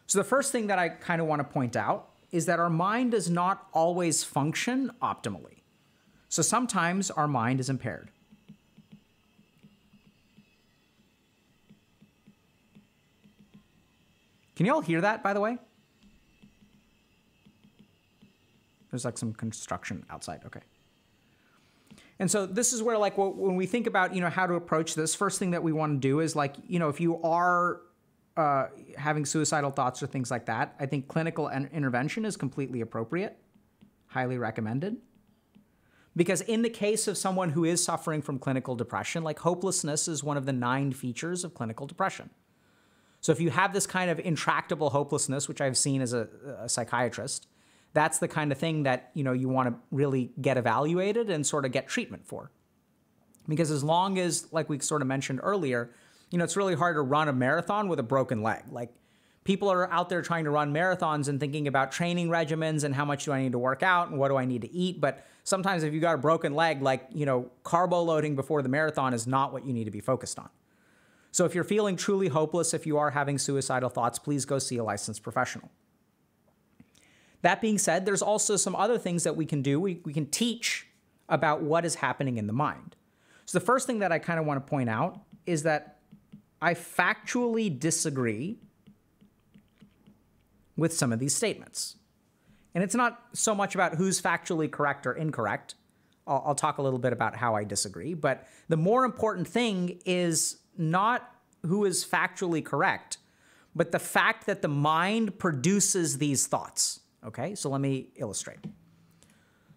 So the first thing that I kind of want to point out is that our mind does not always function optimally. So sometimes our mind is impaired. Can you all hear that, by the way? There's like some construction outside. Okay. And so this is where, like, when we think about, how to approach this, first thing that we want to do is, like, if you are having suicidal thoughts or things like that, I think clinical intervention is completely appropriate, highly recommended. Because in the case of someone who is suffering from clinical depression, like, hopelessness is one of the 9 features of clinical depression. So if you have this kind of intractable hopelessness, which I've seen as a psychiatrist, that's the kind of thing that, you want to really get evaluated and sort of get treatment for. Because as long as, like we sort of mentioned earlier, it's really hard to run a marathon with a broken leg. Like, people are out there trying to run marathons and thinking about training regimens and how much do I need to work out and what do I need to eat. But sometimes if you got a broken leg, like, carbo loading before the marathon is not what you need to be focused on. So if you're feeling truly hopeless, if you are having suicidal thoughts, please go see a licensed professional. That being said, there's also some other things that we can do. We can teach about what is happening in the mind. So the first thing that I kind of want to point out is that I factually disagree with some of these statements. And it's not so much about who's factually correct or incorrect. I'll talk a little bit about how I disagree. But the more important thing is not who is factually correct, but the fact that the mind produces these thoughts. Okay, so let me illustrate.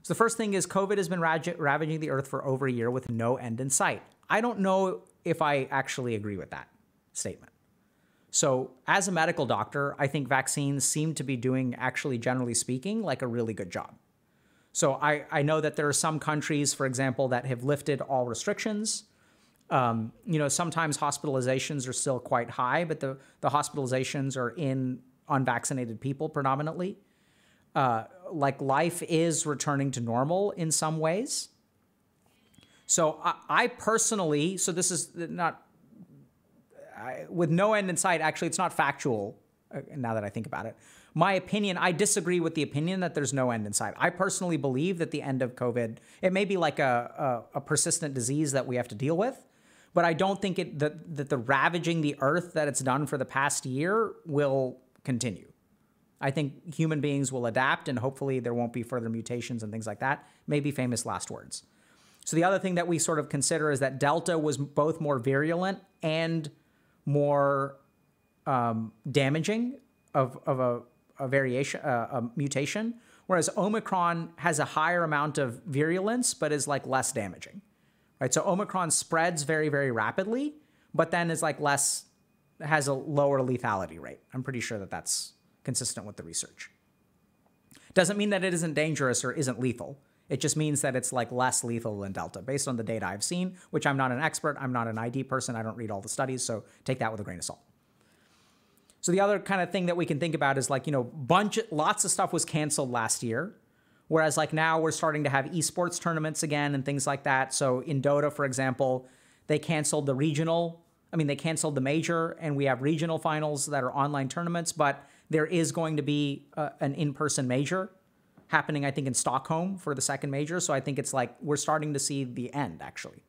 So the first thing is COVID has been ravaging the earth for over a year with no end in sight. I don't know if I actually agree with that statement. So as a medical doctor, I think vaccines seem to be doing, actually, generally speaking, like a really good job. So I know that there are some countries, for example, that have lifted all restrictions. Sometimes hospitalizations are still quite high, but the hospitalizations are in unvaccinated people predominantly. Life is returning to normal in some ways. So I personally, so this is not, with no end in sight, actually, it's not factual now that I think about it. My opinion, I disagree with the opinion that there's no end in sight. I personally believe that the end of COVID, it may be like a persistent disease that we have to deal with, but I don't think that the ravaging the earth that it's done for the past year will continue. I think human beings will adapt, and hopefully there won't be further mutations and things like that. Maybe famous last words. So the other thing that we sort of consider is that Delta was both more virulent and more damaging of a variation, a mutation, whereas Omicron has a higher amount of virulence, but is like less damaging, right? So Omicron spreads very, very rapidly, but then is like has a lower lethality rate. I'm pretty sure that that's consistent with the research. Doesn't mean that it isn't dangerous or isn't lethal. It just means that it's like less lethal than Delta based on the data I've seen, which I'm not an expert. I'm not an ID person. I don't read all the studies. So take that with a grain of salt. So the other kind of thing that we can think about is like, lots of stuff was canceled last year. Whereas like now we're starting to have esports tournaments again and things like that. So in Dota, for example, they canceled the major, and we have regional finals that are online tournaments, but there is going to be an in-person major happening, I think, in Stockholm for the second major. So I think it's like we're starting to see the end, actually.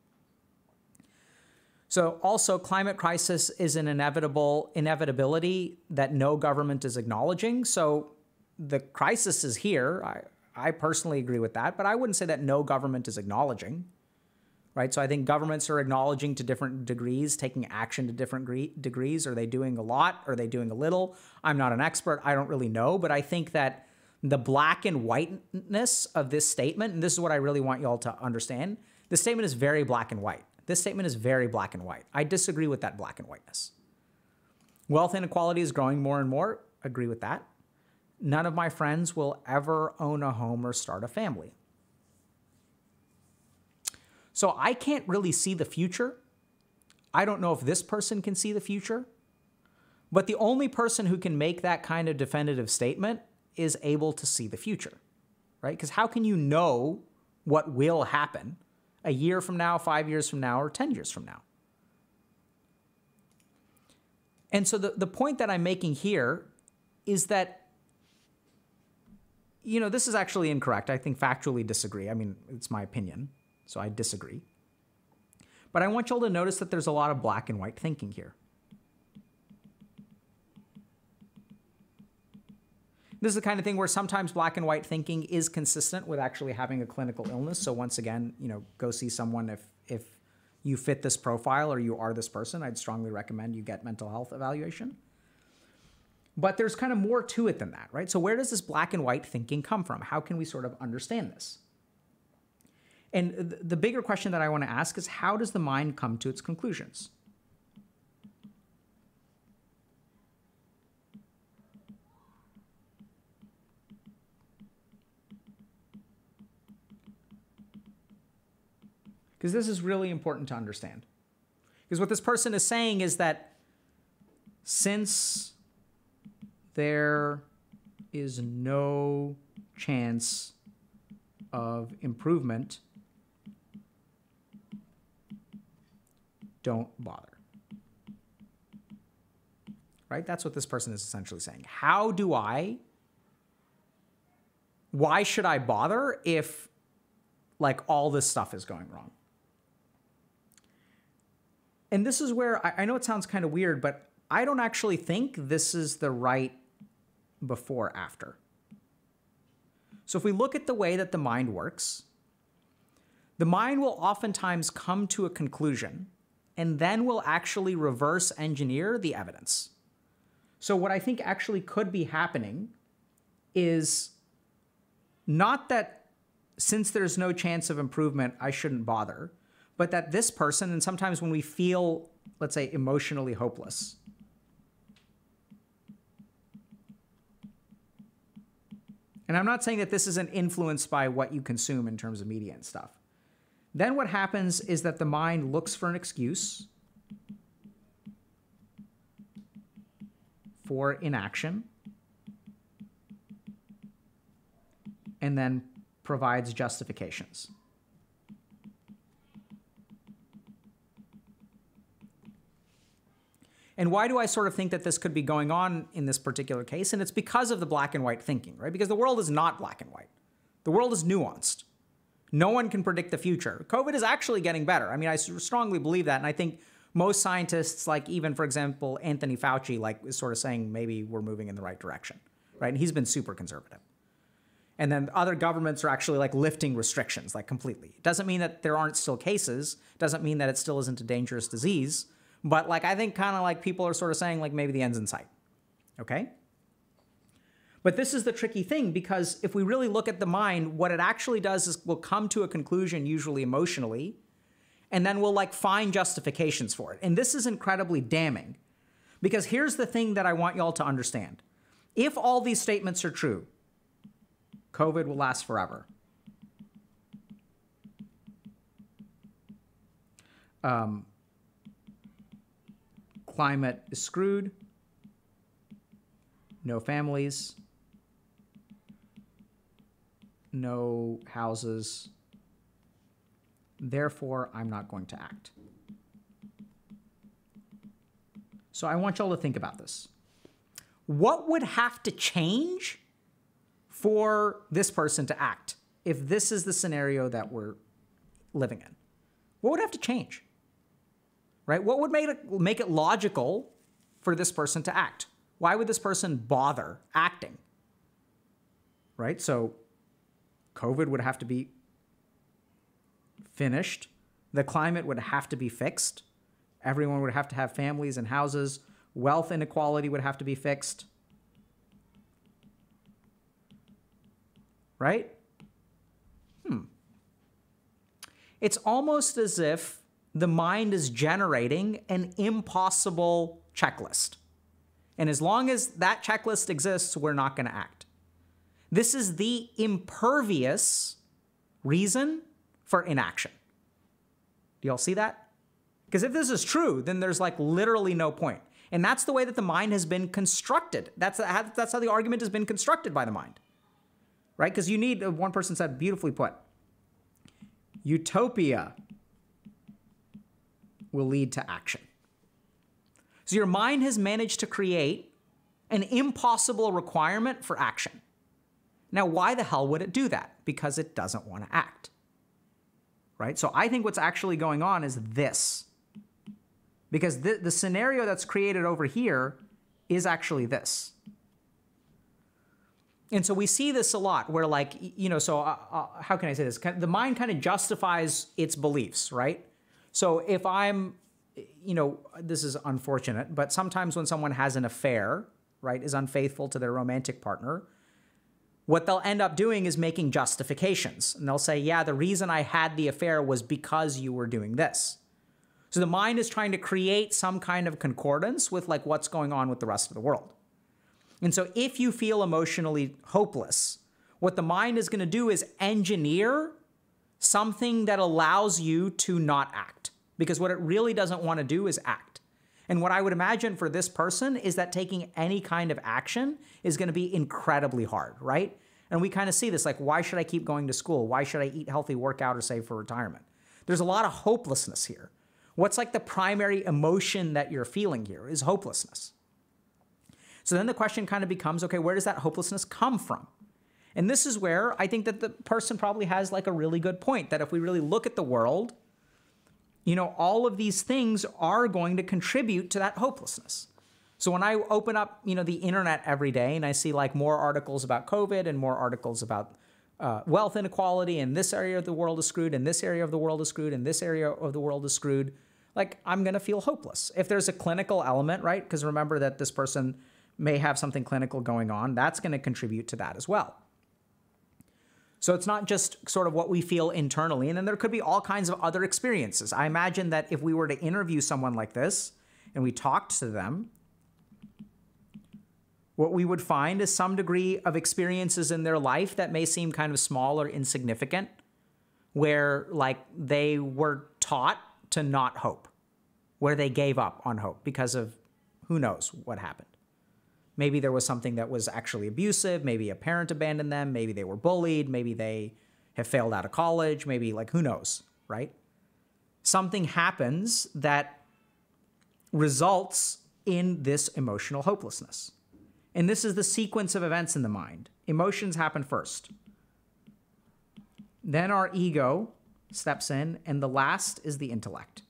So also, climate crisis is an inevitability that no government is acknowledging. So the crisis is here. I personally agree with that, but I wouldn't say that no government is acknowledging, right? So I think governments are acknowledging to different degrees, taking action to different degrees. Are they doing a lot? Are they doing a little? I'm not an expert. I don't really know, but I think that the black and whiteness of this statement, and this is what I really want you all to understand, this statement is very black and white. This statement is very black and white. I disagree with that black and whiteness. Wealth inequality is growing more and more. Agree with that. None of my friends will ever own a home or start a family. So I can't really see the future. I don't know if this person can see the future. But the only person who can make that kind of definitive statement is able to see the future, right? Because how can you know what will happen a year from now, 5 years from now, or 10 years from now? And so the point that I'm making here is that, this is actually incorrect. I think factually disagree. I mean, it's my opinion, so I disagree. But I want you all to notice that there's a lot of black and white thinking here. This is the kind of thing where sometimes black and white thinking is consistent with actually having a clinical illness. So once again, go see someone if you fit this profile or you are this person. I'd strongly recommend you get mental health evaluation. But there's kind of more to it than that, right? So where does this black and white thinking come from? How can we sort of understand this? And the bigger question that I want to ask is, how does the mind come to its conclusions? Because this is really important to understand. Because what this person is saying is that since there is no chance of improvement, don't bother. Right? That's what this person is essentially saying. Why should I bother if like all this stuff is going wrong? And this is where I know it sounds kind of weird, but I don't actually think this is the right before after. So if we look at the way that the mind works, the mind will oftentimes come to a conclusion and then will actually reverse engineer the evidence. So what I think actually could be happening is not that since there's no chance of improvement, I shouldn't bother. But that this person, and sometimes when we feel, let's say, emotionally hopeless, and I'm not saying that this isn't influenced by what you consume in terms of media and stuff. Then what happens is that the mind looks for an excuse for inaction and then provides justifications. And why do I sort of think that this could be going on in this particular case? And it's because of the black and white thinking, right? Because the world is not black and white. The world is nuanced. No one can predict the future. COVID is actually getting better. I mean, I strongly believe that. And I think most scientists, like even, for example, Anthony Fauci, like is sort of saying maybe we're moving in the right direction, right? And he's been super conservative. And then other governments are actually like lifting restrictions, like completely. It doesn't mean that there aren't still cases. It doesn't mean that it still isn't a dangerous disease. But like, I think kind of like people are sort of saying like maybe the end's in sight, okay? But this is the tricky thing, because if we really look at the mind, what it actually does is we'll come to a conclusion, usually emotionally, and then we'll like find justifications for it. And this is incredibly damning, because here's the thing that I want y'all to understand. If all these statements are true, COVID will last forever. Climate is screwed. No families. No houses. Therefore, I'm not going to act. So I want y'all to think about this. What would have to change for this person to act if this is the scenario that we're living in? What would have to change? Right? What would make it logical for this person to act? Why would this person bother acting? Right? So COVID would have to be finished. The climate would have to be fixed. Everyone would have to have families and houses. Wealth inequality would have to be fixed. Right? It's almost as if the mind is generating an impossible checklist. And as long as that checklist exists, we're not going to act. This is the impervious reason for inaction. Do y'all see that? Because if this is true, then there's like literally no point. And that's the way that the mind has been constructed. That's how the argument has been constructed by the mind. Right? Because you need, one person said, beautifully put, utopia will lead to action. So your mind has managed to create an impossible requirement for action. Now, why the hell would it do that? Because it doesn't want to act. Right? So I think what's actually going on is this. Because the scenario that's created over here is actually this. And so we see this a lot where like, you know, so how can I say this? The mind kind of justifies its beliefs, right? So if I'm, you know, this is unfortunate, but sometimes when someone has an affair, right, is unfaithful to their romantic partner, what they'll end up doing is making justifications. And they'll say, yeah, the reason I had the affair was because you were doing this. So the mind is trying to create some kind of concordance with like what's going on with the rest of the world. And so if you feel emotionally hopeless, what the mind is going to do is engineer something that allows you to not act. Because what it really doesn't want to do is act. And what I would imagine for this person is that taking any kind of action is going to be incredibly hard, right? And we kind of see this, like, why should I keep going to school? Why should I eat healthy, work out, or save for retirement? There's a lot of hopelessness here. What's like the primary emotion that you're feeling here is hopelessness. So then the question kind of becomes, okay, where does that hopelessness come from? And this is where I think that the person probably has like a really good point, that if we really look at the world, you know, all of these things are going to contribute to that hopelessness. So when I open up, you know, the internet every day and I see like more articles about COVID and more articles about wealth inequality, and this area of the world is screwed, and this area of the world is screwed, and this area of the world is screwed, like I'm going to feel hopeless. If there's a clinical element, right? Because remember that this person may have something clinical going on, that's going to contribute to that as well. So it's not just sort of what we feel internally. And then there could be all kinds of other experiences. I imagine that if we were to interview someone like this and we talked to them, what we would find is some degree of experiences in their life that may seem kind of small or insignificant, where like they were taught to not hope, where they gave up on hope because of who knows what happened. Maybe there was something that was actually abusive. Maybe a parent abandoned them. Maybe they were bullied. Maybe they have failed out of college. Maybe like, who knows, right? Something happens that results in this emotional hopelessness. And this is the sequence of events in the mind. Emotions happen first. Then our ego steps in, and the last is the intellect.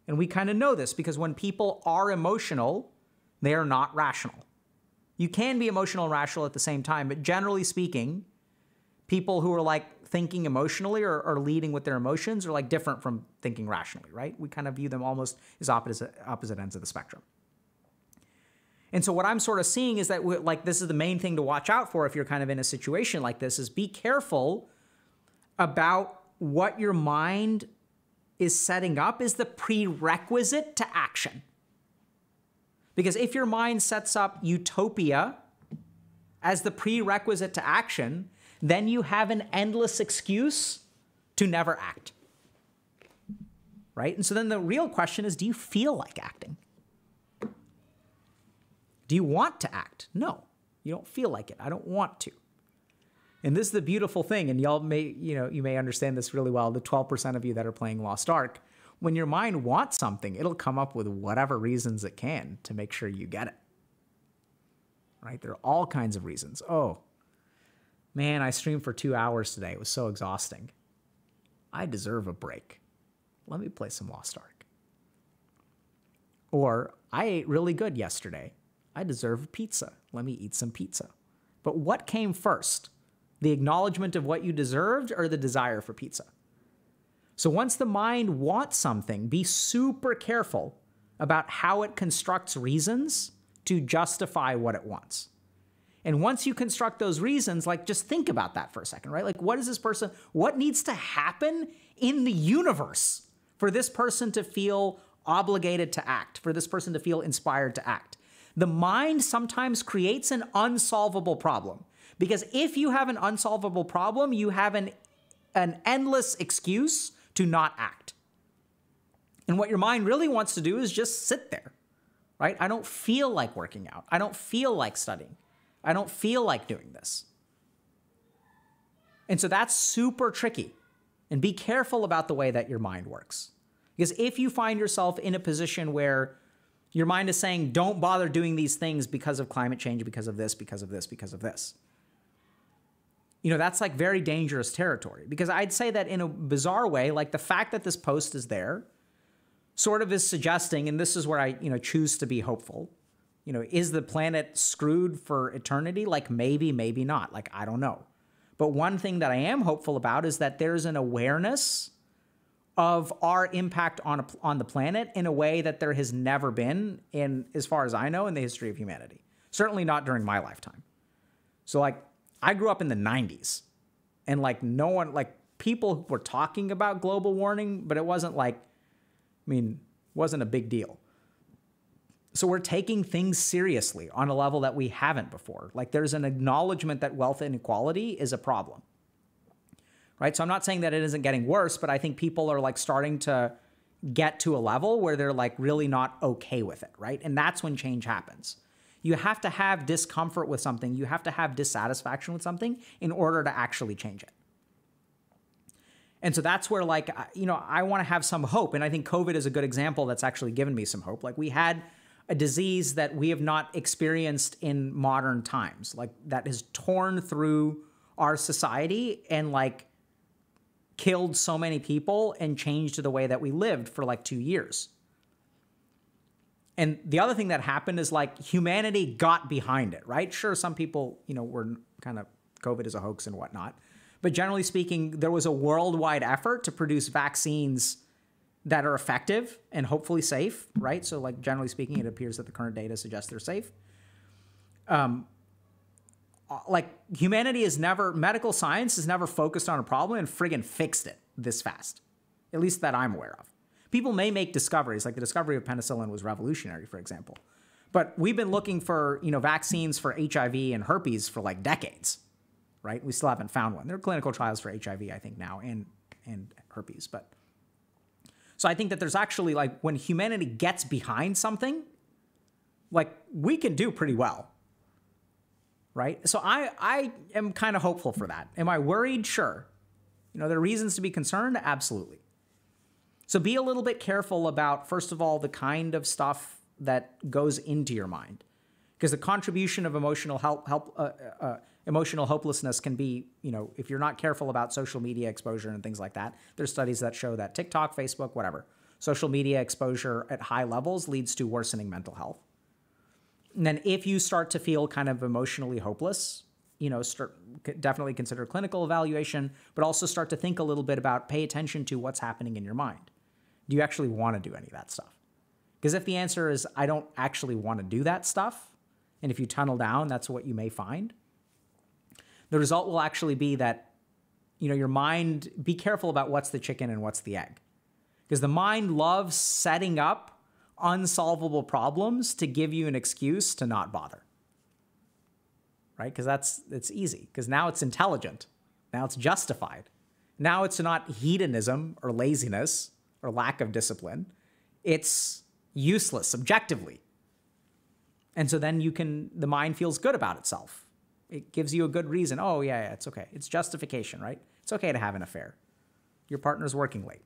And we kind of know this because when people are emotional, they are not rational. You can be emotional and rational at the same time, but generally speaking, people who are like thinking emotionally or leading with their emotions are like different from thinking rationally, right? We kind of view them almost as opposite ends of the spectrum. And so what I'm sort of seeing is that like this is the main thing to watch out for if you're kind of in a situation like this, is be careful about what your mind is setting up is the prerequisite to action. Because if your mind sets up utopia as the prerequisite to action, then you have an endless excuse to never act. Right? And so then the real question is, do you feel like acting? Do you want to act? No, you don't feel like it. I don't want to. And this is the beautiful thing, and y'all may, you may understand this really well, the 12% of you that are playing Lost Ark. When your mind wants something, it'll come up with whatever reasons it can to make sure you get it. Right? There are all kinds of reasons. Oh, man, I streamed for 2 hours today. It was so exhausting. I deserve a break. Let me play some Lost Ark. Or, I ate really good yesterday. I deserve pizza. Let me eat some pizza. But what came first? The acknowledgement of what you deserved or the desire for pizza? So once the mind wants something, be super careful about how it constructs reasons to justify what it wants. And once you construct those reasons, like just think about that for a second, right? Like what is this person, what needs to happen in the universe for this person to feel obligated to act, for this person to feel inspired to act? The mind sometimes creates an unsolvable problem. Because if you have an unsolvable problem, you have an endless excuse to not act. And what your mind really wants to do is just sit there, right? I don't feel like working out. I don't feel like studying. I don't feel like doing this. And so that's super tricky. And be careful about the way that your mind works. Because if you find yourself in a position where your mind is saying, don't bother doing these things because of climate change, because of this, because of this, because of this, that's like very dangerous territory. Because I'd say that in a bizarre way, like the fact that this post is there sort of is suggesting, and this is where I, choose to be hopeful, is the planet screwed for eternity? Like maybe, maybe not. Like, I don't know. But one thing that I am hopeful about is that there's an awareness of our impact on the planet in a way that there has never been in, as far as I know, in the history of humanity. Certainly not during my lifetime. So like, I grew up in the 90s, and like no one, like people were talking about global warming, but it wasn't like, wasn't a big deal. So we're taking things seriously on a level that we haven't before. Like there's an acknowledgement that wealth inequality is a problem, right? So I'm not saying that it isn't getting worse, but I think people are like starting to get to a level where they're like really not okay with it, right? And that's when change happens. You have to have discomfort with something. You have to have dissatisfaction with something in order to actually change it. And so that's where like, I want to have some hope. And I think COVID is a good example that's actually given me some hope. Like we had a disease that we have not experienced in modern times, like that has torn through our society and like killed so many people and changed the way that we lived for like 2 years. And the other thing that happened is like humanity got behind it, right? Sure, some people, were kind of COVID is a hoax and whatnot. But generally speaking, there was a worldwide effort to produce vaccines that are effective and hopefully safe, right? So like generally speaking, it appears that the current data suggests they're safe. like humanity is never, medical science has never focused on a problem and friggin' fixed it this fast. At least that I'm aware of. People may make discoveries, like the discovery of penicillin was revolutionary, for example. But we've been looking for, vaccines for HIV and herpes for like decades, right? We still haven't found one. There are clinical trials for HIV, I think now, and herpes. But so I think that there's actually, like, when humanity gets behind something, like, we can do pretty well, right? So I am kind of hopeful for that. Am I worried? Sure. There are reasons to be concerned? Absolutely. So be a little bit careful about, first of all, the kind of stuff that goes into your mind. Because the contribution of emotional emotional hopelessness can be, if you're not careful about social media exposure and things like that. There's studies that show that TikTok, Facebook, whatever, social media exposure at high levels leads to worsening mental health. And then if you start to feel kind of emotionally hopeless, definitely consider clinical evaluation, but also start to think a little bit about, pay attention to what's happening in your mind. Do you actually want to do any of that stuff? Because if the answer is, I don't actually want to do that stuff, and if you tunnel down, that's what you may find, the result will actually be that, your mind, be careful about what's the chicken and what's the egg. Because the mind loves setting up unsolvable problems to give you an excuse to not bother. Right? Because it's easy. Because now it's intelligent. Now it's justified. Now it's not hedonism or laziness or lack of discipline. It's useless objectively. And so then the mind feels good about itself. It gives you a good reason. Oh, yeah, it's okay. It's justification, right? It's okay to have an affair. Your partner's working late.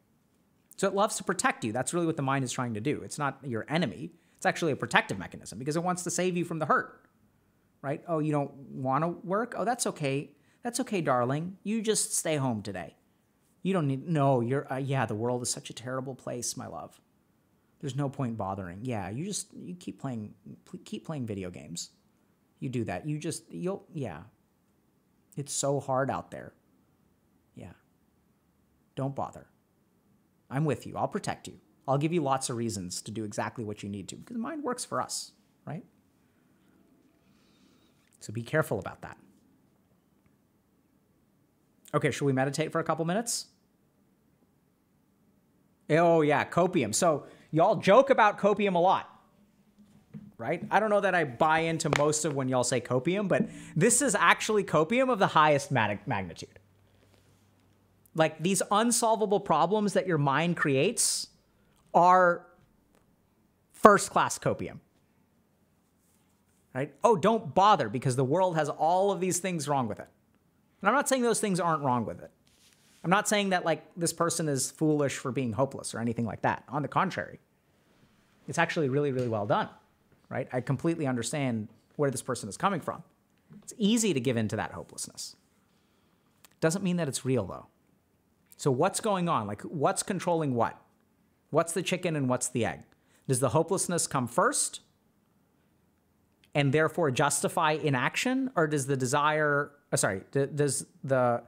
So it loves to protect you. That's really what the mind is trying to do. It's not your enemy. It's actually a protective mechanism because it wants to save you from the hurt, right? Oh, you don't want to work? Oh, that's okay. That's okay, darling. You just stay home today. You don't need, no, yeah, the world is such a terrible place, my love. There's no point bothering. Yeah, you keep playing video games. You do that. Yeah. It's so hard out there. Yeah. Don't bother. I'm with you. I'll protect you. I'll give you lots of reasons to do exactly what you need to, because the mind works for us, right? So be careful about that. Okay, should we meditate for a couple minutes? Oh, yeah, copium. So y'all joke about copium a lot, right? I don't know that I buy into most of when y'all say copium, but this is actually copium of the highest magnitude. Like, these unsolvable problems that your mind creates are first-class copium, right? Oh, don't bother because the world has all of these things wrong with it. And I'm not saying those things aren't wrong with it. I'm not saying that, like, this person is foolish for being hopeless or anything like that. On the contrary, it's actually really, really well done, right? I completely understand where this person is coming from. It's easy to give in to that hopelessness. Doesn't mean that it's real, though. So what's going on? Like, what's controlling what? What's the chicken and what's the egg? Does the hopelessness come first and therefore justify inaction, or does the desire, does the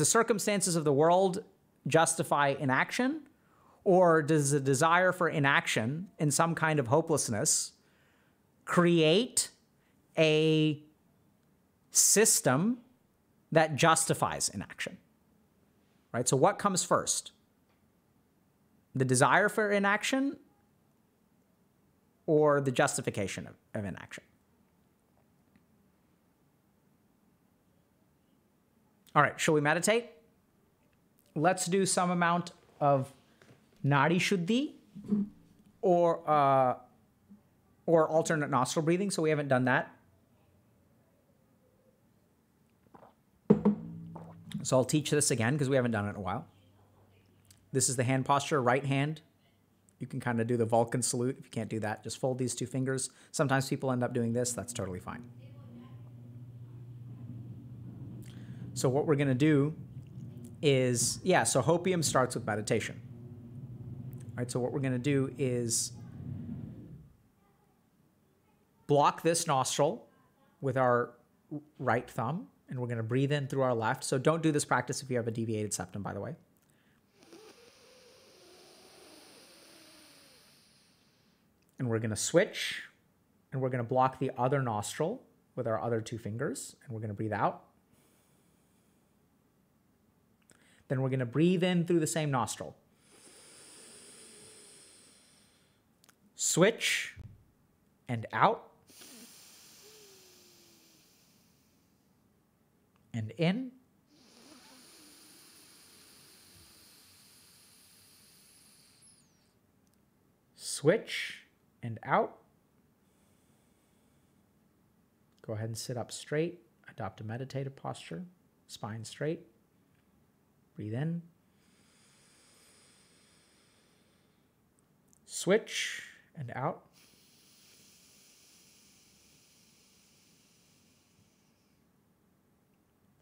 circumstances of the world justify inaction, or does the desire for inaction and some kind of hopelessness create a system that justifies inaction? Right? So what comes first? The desire for inaction or the justification of inaction? All right, shall we meditate? Let's do some amount of Naddi Shudi or alternate nostril breathing. So we haven't done that. So I'll teach this again because we haven't done it in a while. This is the hand posture, right hand. You can kind of do the Vulcan salute. If you can't do that, just fold these two fingers. Sometimes people end up doing this. That's totally fine. So what we're going to do is, so hopium starts with meditation. All right, so what we're going to do is block this nostril with our right thumb, and we're going to breathe in through our left. So don't do this practice if you have a deviated septum, by the way. And we're going to switch, and we're going to block the other nostril with our other two fingers, and we're going to breathe out. Then we're going to breathe in through the same nostril. Switch and out. And in. Switch and out. Go ahead and sit up straight. Adopt a meditative posture. Spine straight. Breathe in. Switch and out.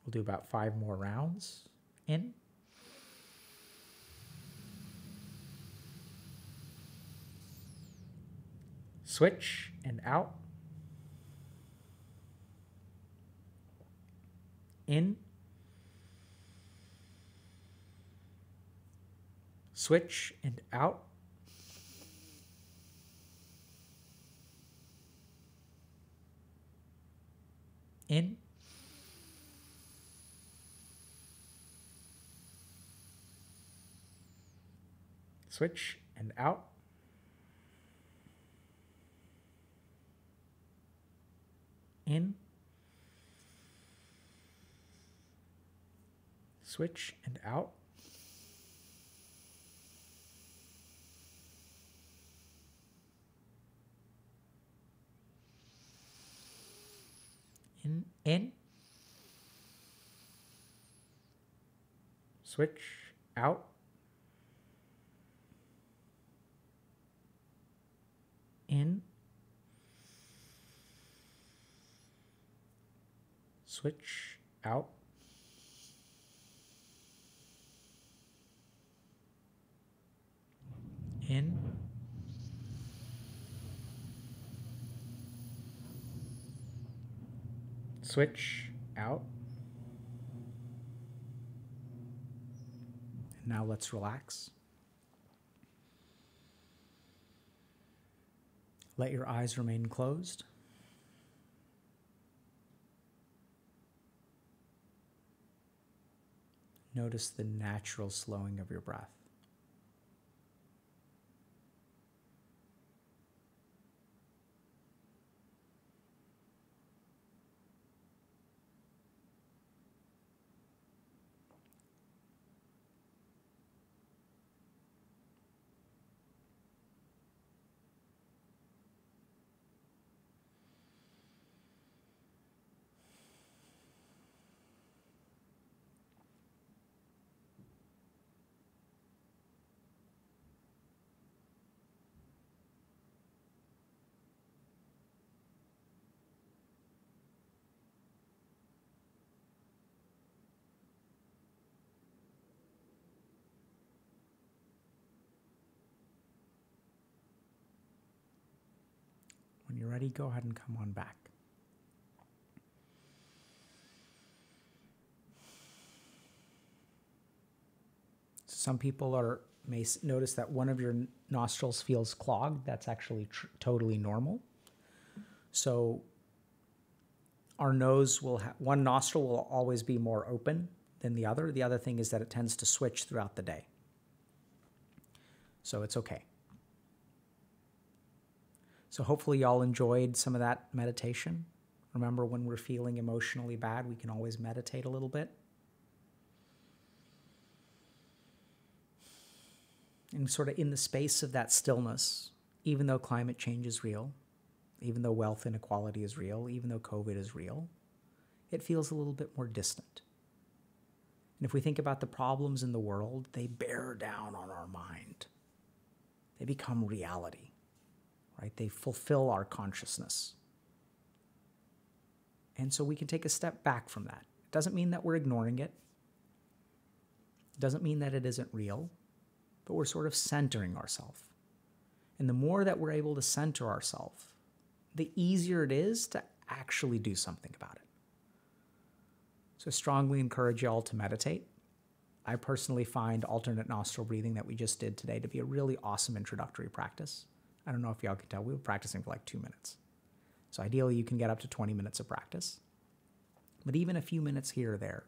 We'll do about 5 more rounds. In. Switch and out. In. Switch and out. In. Switch and out. In. Switch and out. In. Switch out. In. Switch out. In. Switch out. And now let's relax. Let your eyes remain closed. Notice the natural slowing of your breath. When you're ready, go ahead and come on back. Some people may notice that one of your nostrils feels clogged. That's actually totally normal. So our nose will one nostril will always be more open than the other. The other thing is that it tends to switch throughout the day. So it's okay. So hopefully y'all enjoyed some of that meditation. Remember, when we're feeling emotionally bad, we can always meditate a little bit. And sort of in the space of that stillness, even though climate change is real, even though wealth inequality is real, even though COVID is real, it feels a little bit more distant. And if we think about the problems in the world, they bear down on our mind. They become reality. Right? They fulfill our consciousness. And so we can take a step back from that. It doesn't mean that we're ignoring it. It doesn't mean that it isn't real, but we're sort of centering ourselves. And the more that we're able to center ourselves, the easier it is to actually do something about it. So I strongly encourage you all to meditate. I personally find alternate nostril breathing that we just did today to be a really awesome introductory practice. I don't know if y'all can tell, we were practicing for like 2 minutes. So ideally, you can get up to 20 minutes of practice. But even a few minutes here or there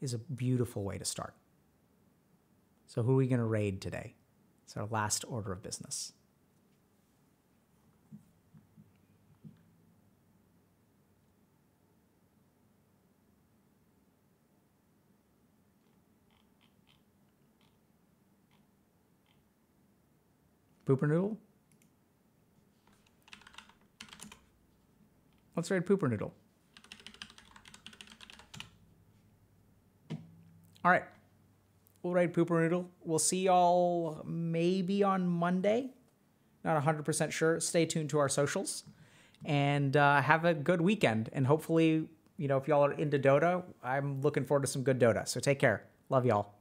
is a beautiful way to start. So who are we going to raid today? It's our last order of business. Pooper Noodle? Let's raid Pooper Noodle. All right. We'll raid Pooper Noodle. We'll see y'all maybe on Monday. Not 100% sure. Stay tuned to our socials. And have a good weekend. And hopefully, if y'all are into Dota, I'm looking forward to some good Dota. So take care. Love y'all.